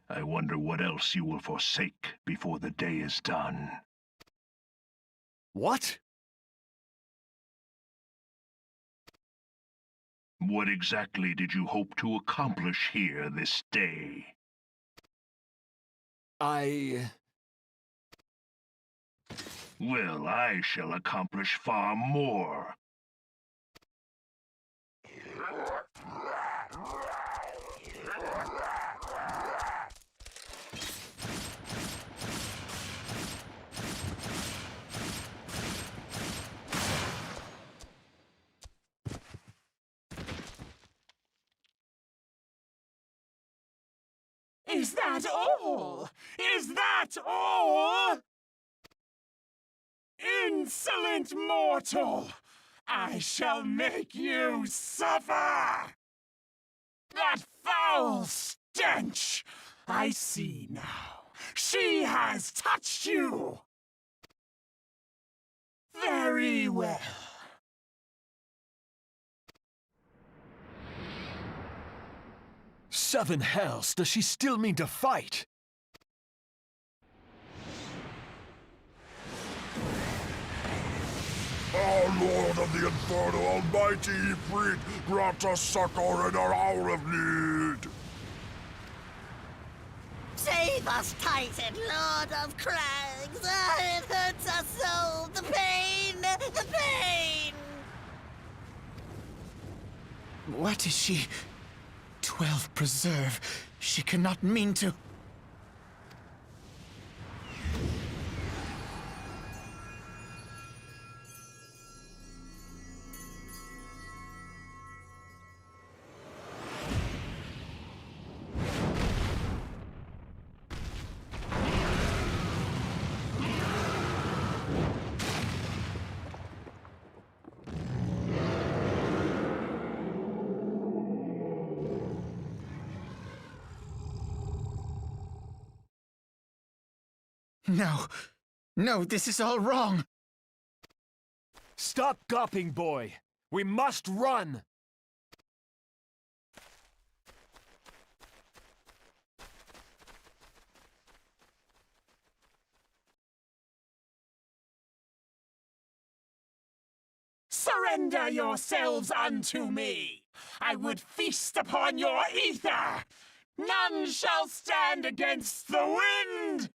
I wonder what else you will forsake before the day is done. What? What exactly did you hope to accomplish here this day? Well, I shall accomplish far more. Is that all? Is that all? Insolent mortal! I shall make you suffer! That foul stench! I see now. She has touched you! Very well. Seven hells, does she still mean to fight? Our Lord of the Inferno, Almighty Ifrit, grant us succor in our hour of need. Save us, Titan, Lord of Crags! Ah, it hurts us so! The pain! The pain! What is she? 12 preserve. She cannot mean to. No. No, this is all wrong. Stop gawping, boy. We must run. Surrender yourselves unto me! I would feast upon your ether! None shall stand against the wind!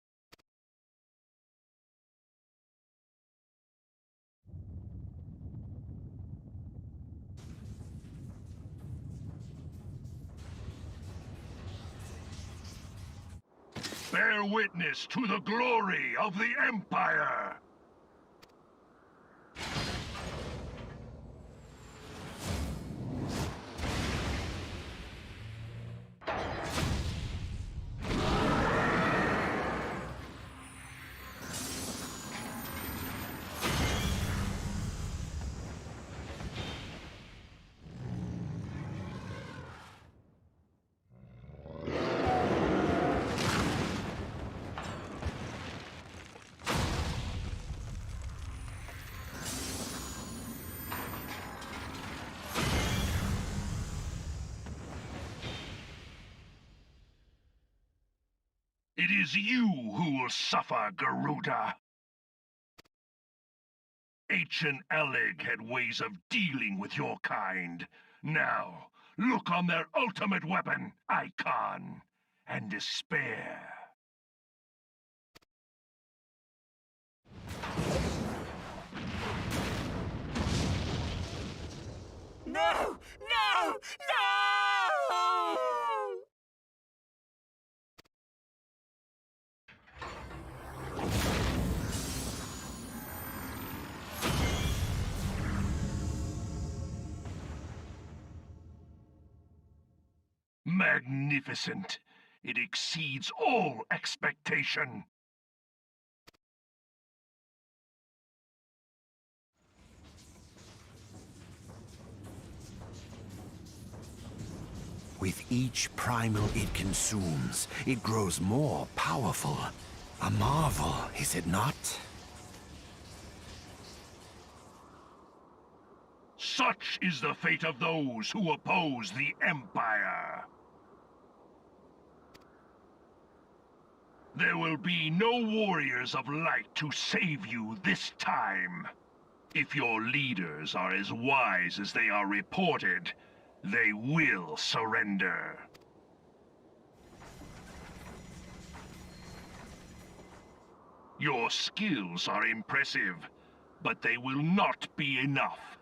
Bear witness to the glory of the Empire! It is you who will suffer, Garuda. Ancient Alleg had ways of dealing with your kind. Now, look on their ultimate weapon, Icon, and despair. No! No! No! Magnificent. It exceeds all expectation. With each primal it consumes, it grows more powerful. A marvel, is it not? Such is the fate of those who oppose the Empire. There will be no warriors of light to save you this time. If your leaders are as wise as they are reported, they will surrender. Your skills are impressive, but they will not be enough.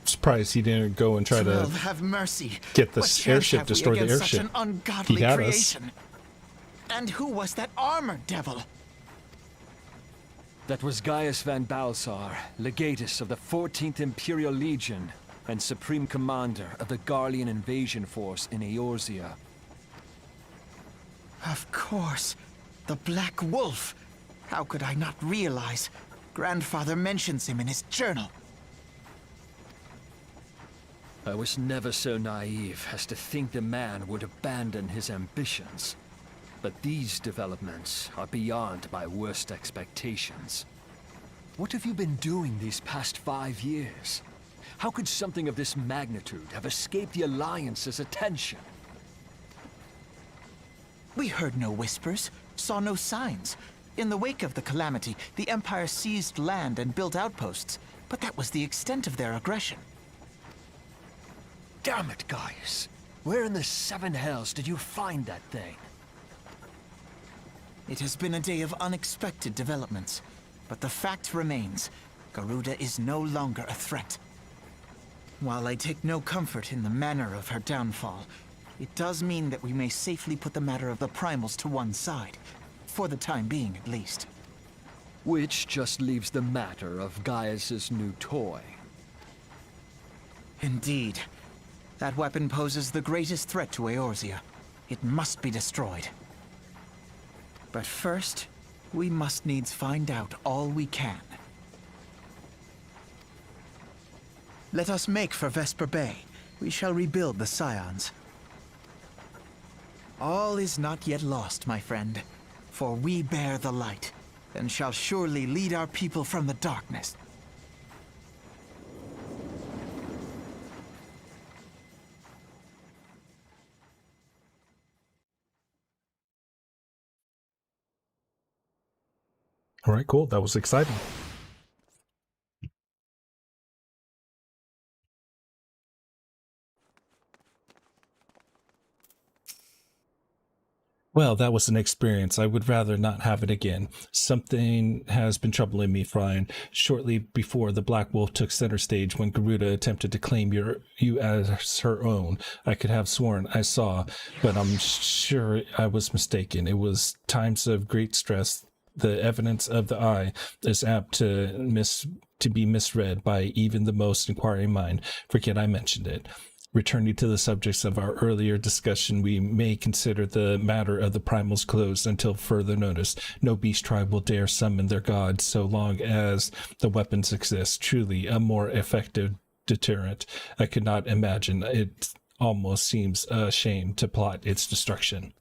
Surprised he didn't go and try to Have mercy. get What this chance airship, have we destroy the against such airship. an ungodly He had us. creation? And who was that armored devil? That was Gaius van Balsar, legatus of the 14th Imperial Legion and Supreme Commander of the Garlean invasion force in Eorzea. Of course. The Black Wolf. How could I not realize? Grandfather mentions him in his journal. I was never so naive as to think the man would abandon his ambitions. But these developments are beyond my worst expectations. What have you been doing these past 5 years? How could something of this magnitude have escaped the Alliance's attention? We heard no whispers, saw no signs. In the wake of the calamity, the Empire seized land and built outposts, but that was the extent of their aggression. Damn it, Gaius! Where in the seven hells did you find that thing? It has been a day of unexpected developments, but the fact remains, Garuda is no longer a threat. While I take no comfort in the manner of her downfall, it does mean that we may safely put the matter of the primals to one side, for the time being at least. Which just leaves the matter of Gaius's new toy. Indeed. That weapon poses the greatest threat to Eorzea. It must be destroyed. But first, we must needs find out all we can. Let us make for Vesper Bay. We shall rebuild the Scions. All is not yet lost, my friend, for we bear the light, and shall surely lead our people from the darkness. All right, cool. That was exciting. Well, that was an experience. I would rather not have it again. Something has been troubling me, Frian. Shortly before the Black Wolf took center stage, when Garuda attempted to claim you as her own, I could have sworn I saw, but I'm sure I was mistaken. It was times of great stress. The evidence of the eye is apt to be misread by even the most inquiring mind. Forget I mentioned it. Returning to the subjects of our earlier discussion, we may consider the matter of the primals closed until further notice. No beast tribe will dare summon their gods so long as the weapons exist. Truly a more effective deterrent. I could not imagine. It almost seems a shame to plot its destruction.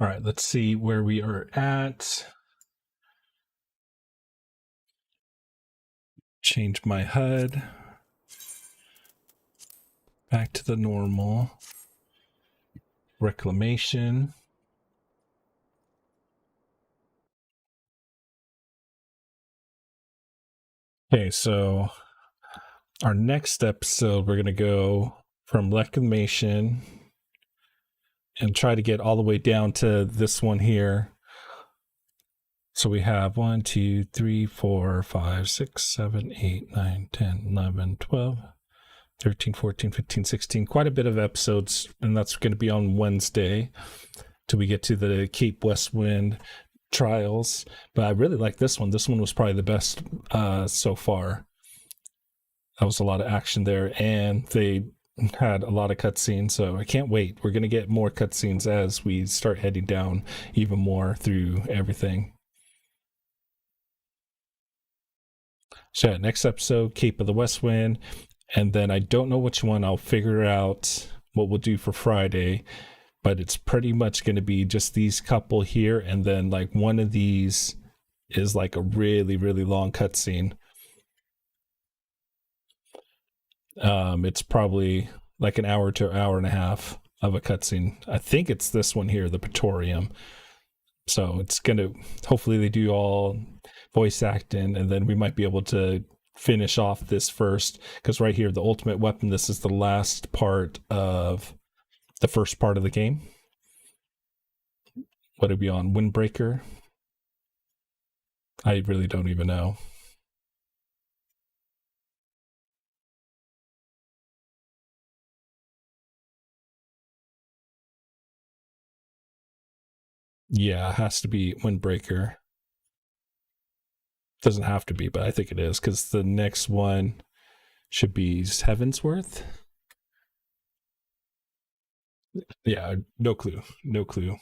All right, let's see where we are at. Change my HUD. Back to the normal. Reclamation. Okay, so our next episode, we're going to go from reclamation and try to get all the way down to this one here. So we have 1, 2, 3, 4, 5, 6, 7, 8, 9, 10, 11, 12, 13, 14, 15, 16. Quite a bit of episodes, and that's going to be on Wednesday till we get to the Cape Westwind trials. But I really like this one. This one was probably the best so far. That was a lot of action there, and they had a lot of cutscenes, so I can't wait. We're going to get more cutscenes as we start heading down even more through everything. So yeah, next episode, Cape of the Westwind, and then I don't know which one. I'll figure out what we'll do for Friday, but it's pretty much going to be just these couple here, and then like one of these is like a really, really long cutscene. It's probably like an hour to an hour and a half of a cutscene. I think it's this one here, the Praetorium. So it's gonna, hopefully they do all voice acting, and then we might be able to finish off this first, because right here, the ultimate weapon, this is the last part of the first part of the game. What are we on? Windbreaker. I really don't even know. Yeah, it has to be Windbreaker. Doesn't have to be, but I think it is, because the next one should be Heavensworth. Yeah, no clue. No clue.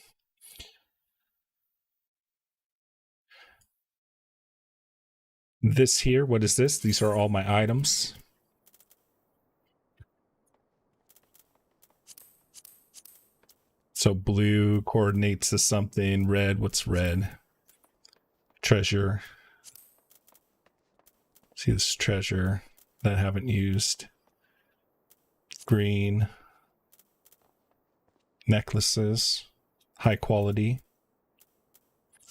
This here, what is this? These are all my items. So blue coordinates to something. Red, what's red? Treasure. See this treasure that I haven't used. Green. Necklaces. High quality.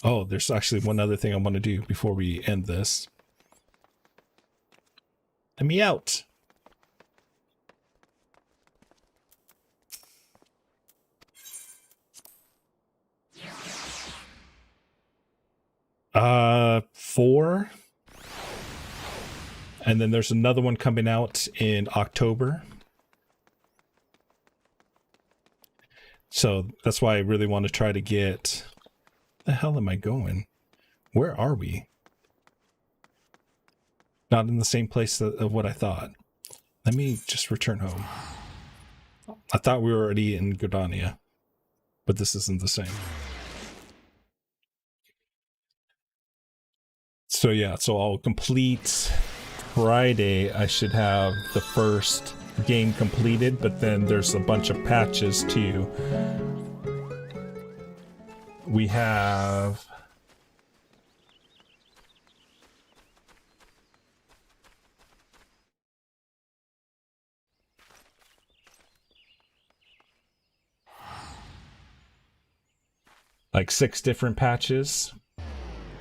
Oh, there's actually one other thing I want to do before we end this. Let me out. Four. And then there's another one coming out in October. So that's why I really want to try to get... The hell am I going? Where are we? Not in the same place of what I thought. Let me just return home. I thought we were already in Gordania, but this isn't the same. So yeah, so I'll complete Friday. I should have the first game completed, but then there's a bunch of patches too. We have like 6 different patches,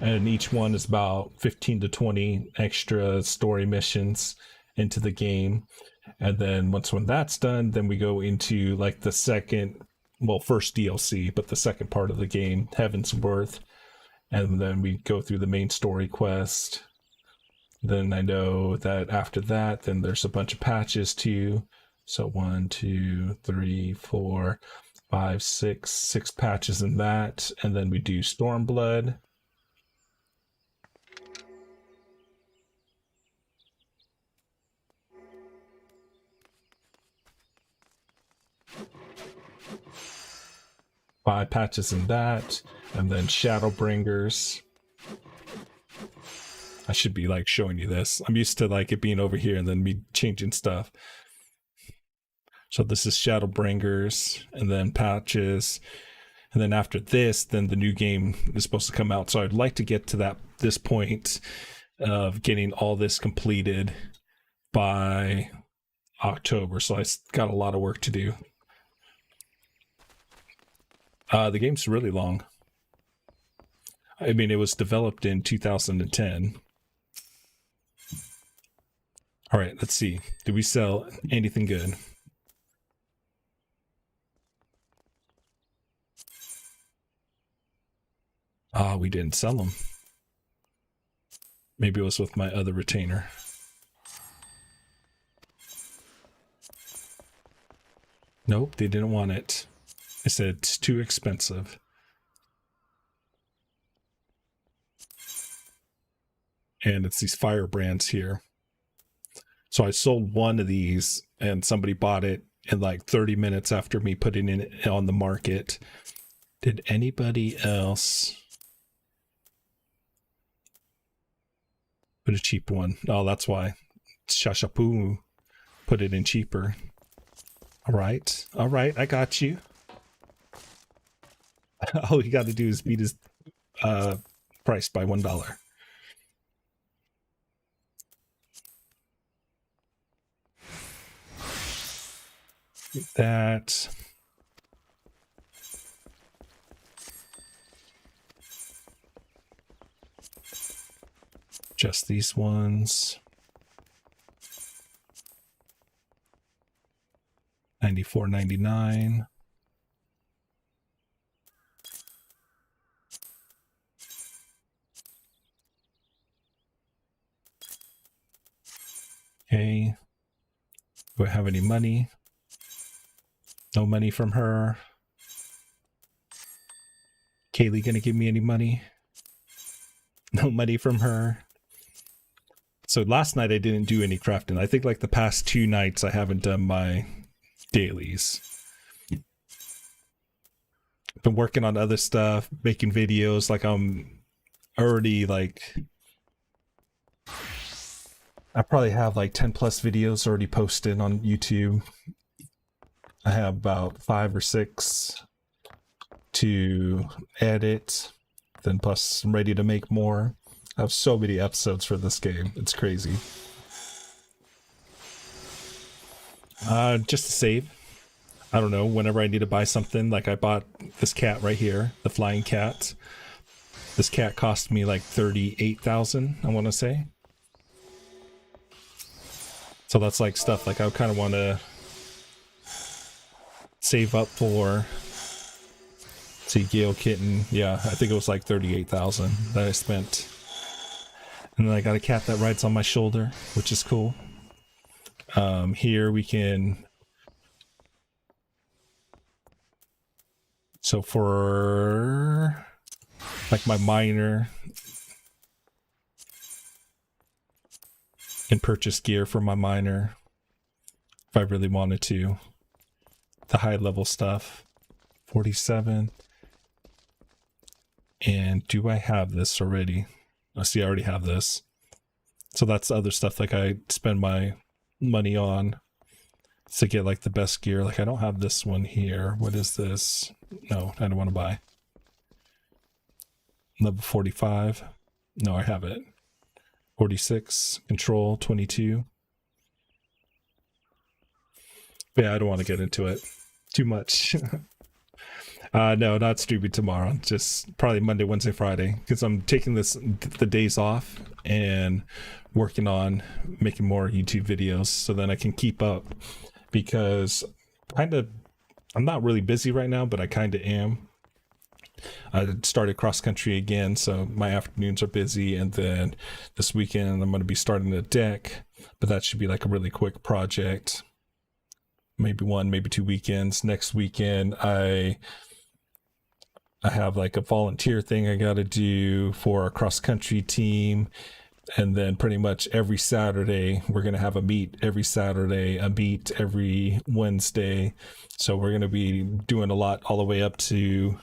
and each one is about 15 to 20 extra story missions into the game. And then when that's done, then we go into like the first DLC, but the second part of the game, Heavensworth. And then we go through the main story quest. Then I know that after that, then there's a bunch of patches too. So 1, 2, 3, 4, 5, 6 patches in that. And then we do Stormblood. Five patches in that, and then Shadowbringers. I should be like showing you this. I'm used to like it being over here and then me changing stuff. So this is Shadowbringers, and then patches, and then after this, then the new game is supposed to come out. So I'd like to get to this point of getting all this completed by October. So I got a lot of work to do. The game's really long. I mean, it was developed in 2010. All right, let's see. Did we sell anything good? We didn't sell them. Maybe it was with my other retainer. Nope, they didn't want it. I said it's too expensive. And it's these firebrands here. So I sold one of these and somebody bought it in like 30 minutes after me putting it on the market. Did anybody else put a cheap one? Oh, that's why. Shashapu put it in cheaper. All right, I got you. All you got to do is beat his price by $1. That. Just these ones. 94.99. Okay. Do I have any money? No money from her. Kaylee gonna give me any money? No money from her. So last night I didn't do any crafting. I think like the past 2 nights I haven't done my dailies. Been working on other stuff, making videos. Like I'm already like, I probably have like 10 plus videos already posted on YouTube. I have about 5 or 6 to edit, then plus I'm ready to make more. I have so many episodes for this game. It's crazy. Just to save. I don't know, whenever I need to buy something, like I bought this cat right here, the flying cat. This cat cost me like 38,000, I want to say. So that's like stuff like I kind of want to save up for. See, Gale Kitten, yeah, I think it was like 38,000 that I spent. And then I got a cat that rides on my shoulder, which is cool. Here we can... So for like my miner, can purchase gear for my miner if I really wanted to. The high level stuff, 47. And do I have this already? I see I already have this. So that's other stuff like I spend my money on to get like the best gear. Like I don't have this one here. What is this? No, I don't want to buy. Level 45. No, I have it. 46. Control 22. But yeah, I don't want to get into it too much. No, not streaming tomorrow. Just probably Monday, Wednesday, Friday, because I'm taking the days off and working on making more YouTube videos so then I can keep up. Because I'm not really busy right now, but I kind of am. I started cross country again, so my afternoons are busy, and then this weekend I'm going to be starting a deck, but that should be like a really quick project. Maybe 1, maybe 2 weekends. Next weekend I have like a volunteer thing I got to do for a cross country team. And then pretty much every Saturday, we're going to have a meet every Saturday, a meet every Wednesday. So we're going to be doing a lot all the way up to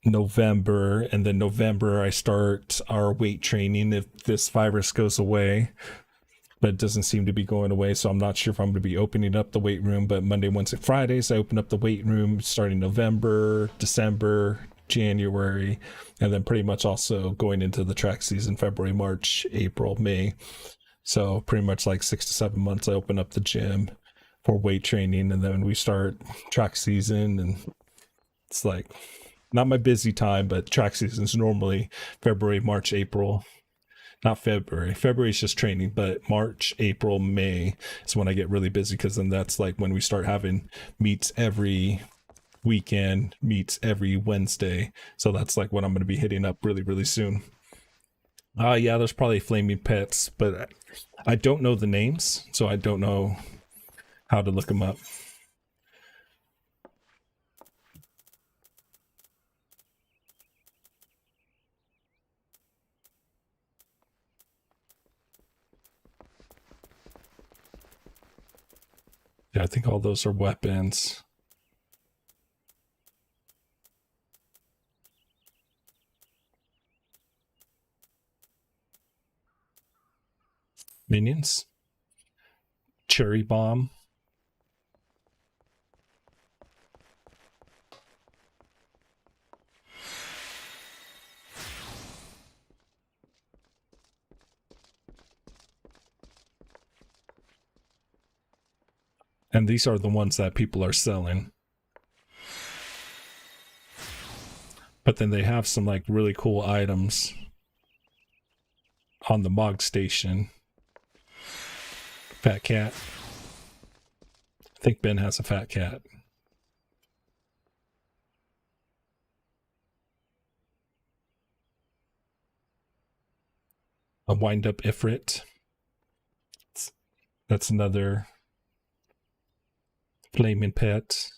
November. And then November, I start our weight training if this virus goes away. But it doesn't seem to be going away, so I'm not sure if I'm going to be opening up the weight room. But Monday, Wednesday, Fridays, I open up the weight room starting November, December, January, and then pretty much also going into the track season, February, March, April, May. So pretty much like 6 to 7 months, I open up the gym for weight training, and then we start track season. And it's like not my busy time, but track season is normally February, March, April. Not February. February is just training, but March, April, May is when I get really busy, because then that's like when we start having meets every weekend, meets every Wednesday. So that's like what I'm going to be hitting up really, really soon. Yeah, there's probably flaming pets, but I don't know the names, so I don't know how to look them up. Yeah, I think all those are weapons. Minions. Cherry bomb. And these are the ones that people are selling. But then they have some like really cool items on the Mog Station. Fat cat. I think Ben has a fat cat. A wind-up Ifrit. That's another flaming pet.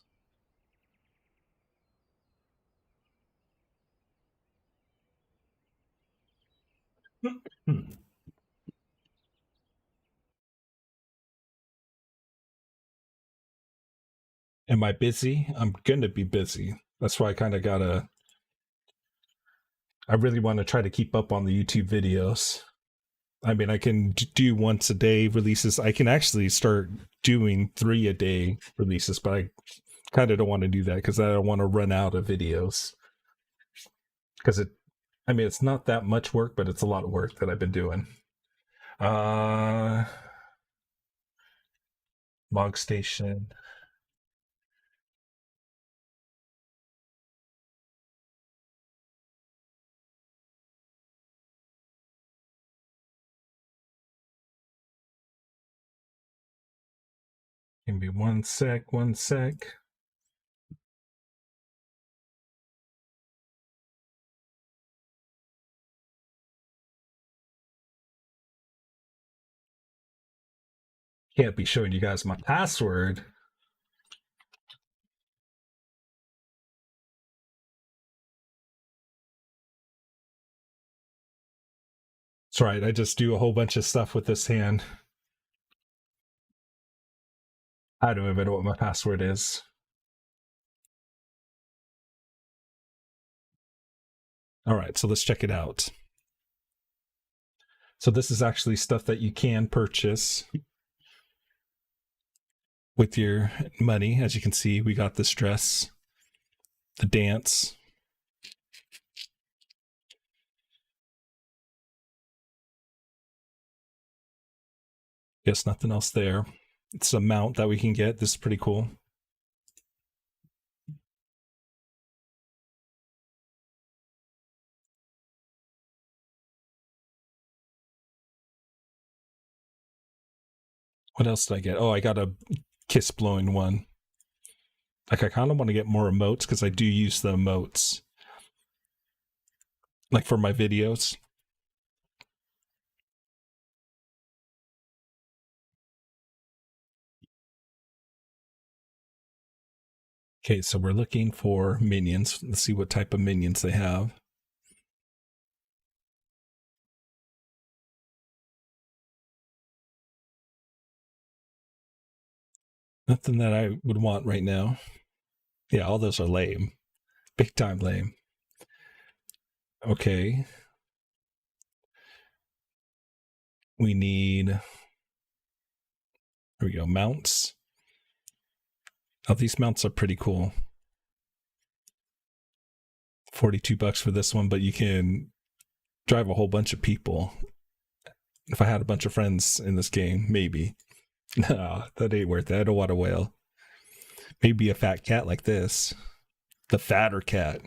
Am I busy? I'm gonna be busy. That's why I kind of gotta. I really want to try to keep up on the YouTube videos. I mean, I can do once a day releases. I can actually start doing 3 a day releases, but I kind of don't want to do that because I don't want to run out of videos. Because I mean, it's not that much work, but it's a lot of work that I've been doing. Log station. Give me one sec. Can't be showing you guys my password. That's right, I just do a whole bunch of stuff with this hand. I don't even know what my password is. All right, so let's check it out. So this is actually stuff that you can purchase with your money. As you can see, we got this dress, the dance. Guess nothing else there. It's a mount that we can get. This is pretty cool. What else did I get? Oh, I got a kiss blowing one. Like, I kind of want to get more emotes because I do use the emotes. Like for my videos. Okay, so we're looking for minions. Let's see what type of minions they have. Nothing that I would want right now. Yeah, all those are lame. Big time lame. Okay. We need... Here we go, mounts. Oh, these mounts are pretty cool. $42 for this one, but you can drive a whole bunch of people. If I had a bunch of friends in this game, maybe. No, that ain't worth it. I don't want a whale. Maybe a fat cat like this. The fatter cat.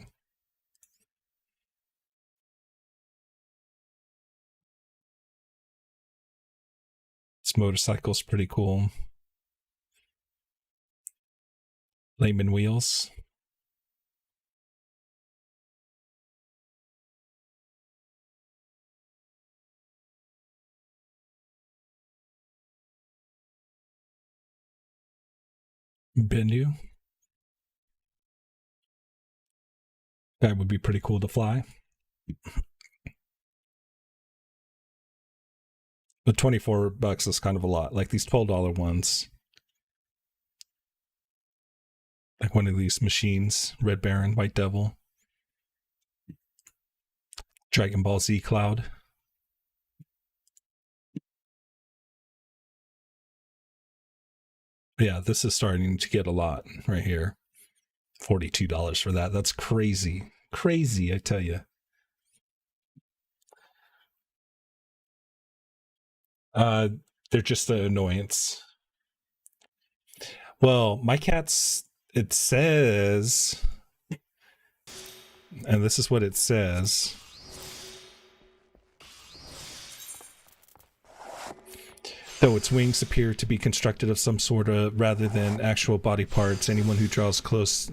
This motorcycle's pretty cool. Layman wheels. Bendu. That would be pretty cool to fly. But $24 is kind of a lot. Like these $12 ones. Like one of these machines. Red Baron, White Devil. Dragon Ball Z Cloud. Yeah, this is starting to get a lot right here. $42 for that. That's crazy. Crazy, I tell you. They're just an annoyance. Well, my cat's, it says, and this is what it says. Though its wings appear to be constructed of some sort of, rather than actual body parts, anyone who draws close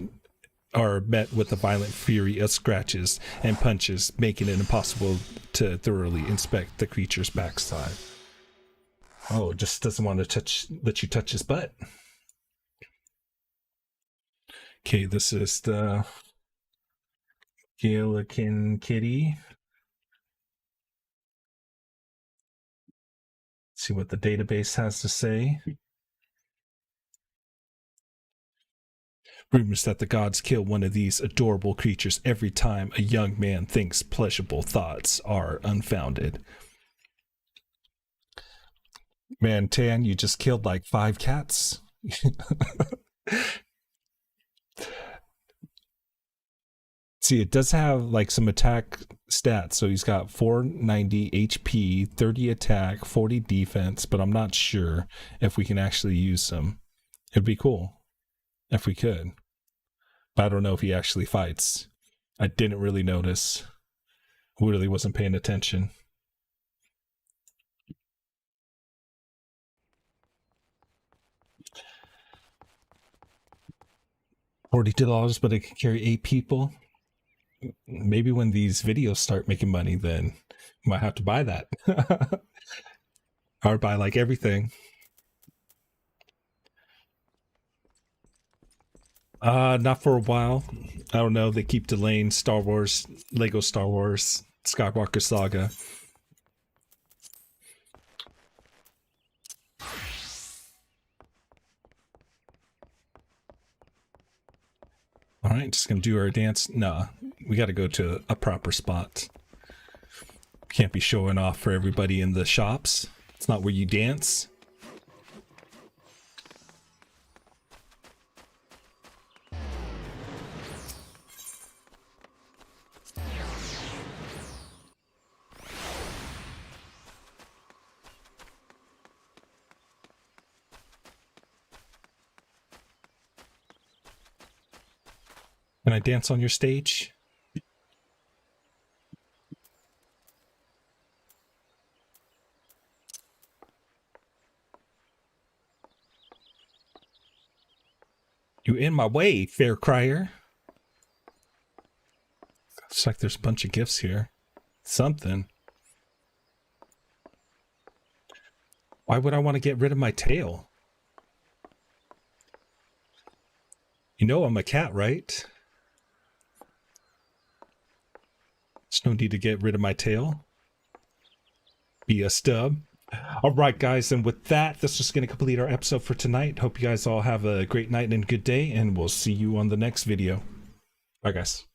are met with a violent fury of scratches and punches, making it impossible to thoroughly inspect the creature's backside. Oh, just doesn't want to let you touch his butt. Okay, this is the Gillikin kitty. See what the database has to say. Rumors that the gods kill one of these adorable creatures every time a young man thinks pleasurable thoughts are unfounded. Man, Tan, you just killed like 5 cats. See, it does have like some attack stats. So he's got 490 HP, 30 attack, 40 defense, but I'm not sure if we can actually use them. It'd be cool if we could. But I don't know if he actually fights. I didn't really notice. Really wasn't paying attention. $42, but it can carry 8 people. Maybe when these videos start making money, then you might have to buy that. Or buy like everything. Not for a while. I don't know. They keep delaying Star Wars, Lego Star Wars, Skywalker Saga. All right, just gonna do our dance. Nah, we got to go to a proper spot. Can't be showing off for everybody in the shops. It's not where you dance. Can I dance on your stage? You in my way, fair crier. Looks like there's a bunch of gifts here. Something. Why would I want to get rid of my tail? You know I'm a cat, right? There's no need to get rid of my tail. Be a stub. All right, guys, and with that, this is going to complete our episode for tonight. Hope you guys all have a great night and good day, and we'll see you on the next video. Bye, guys.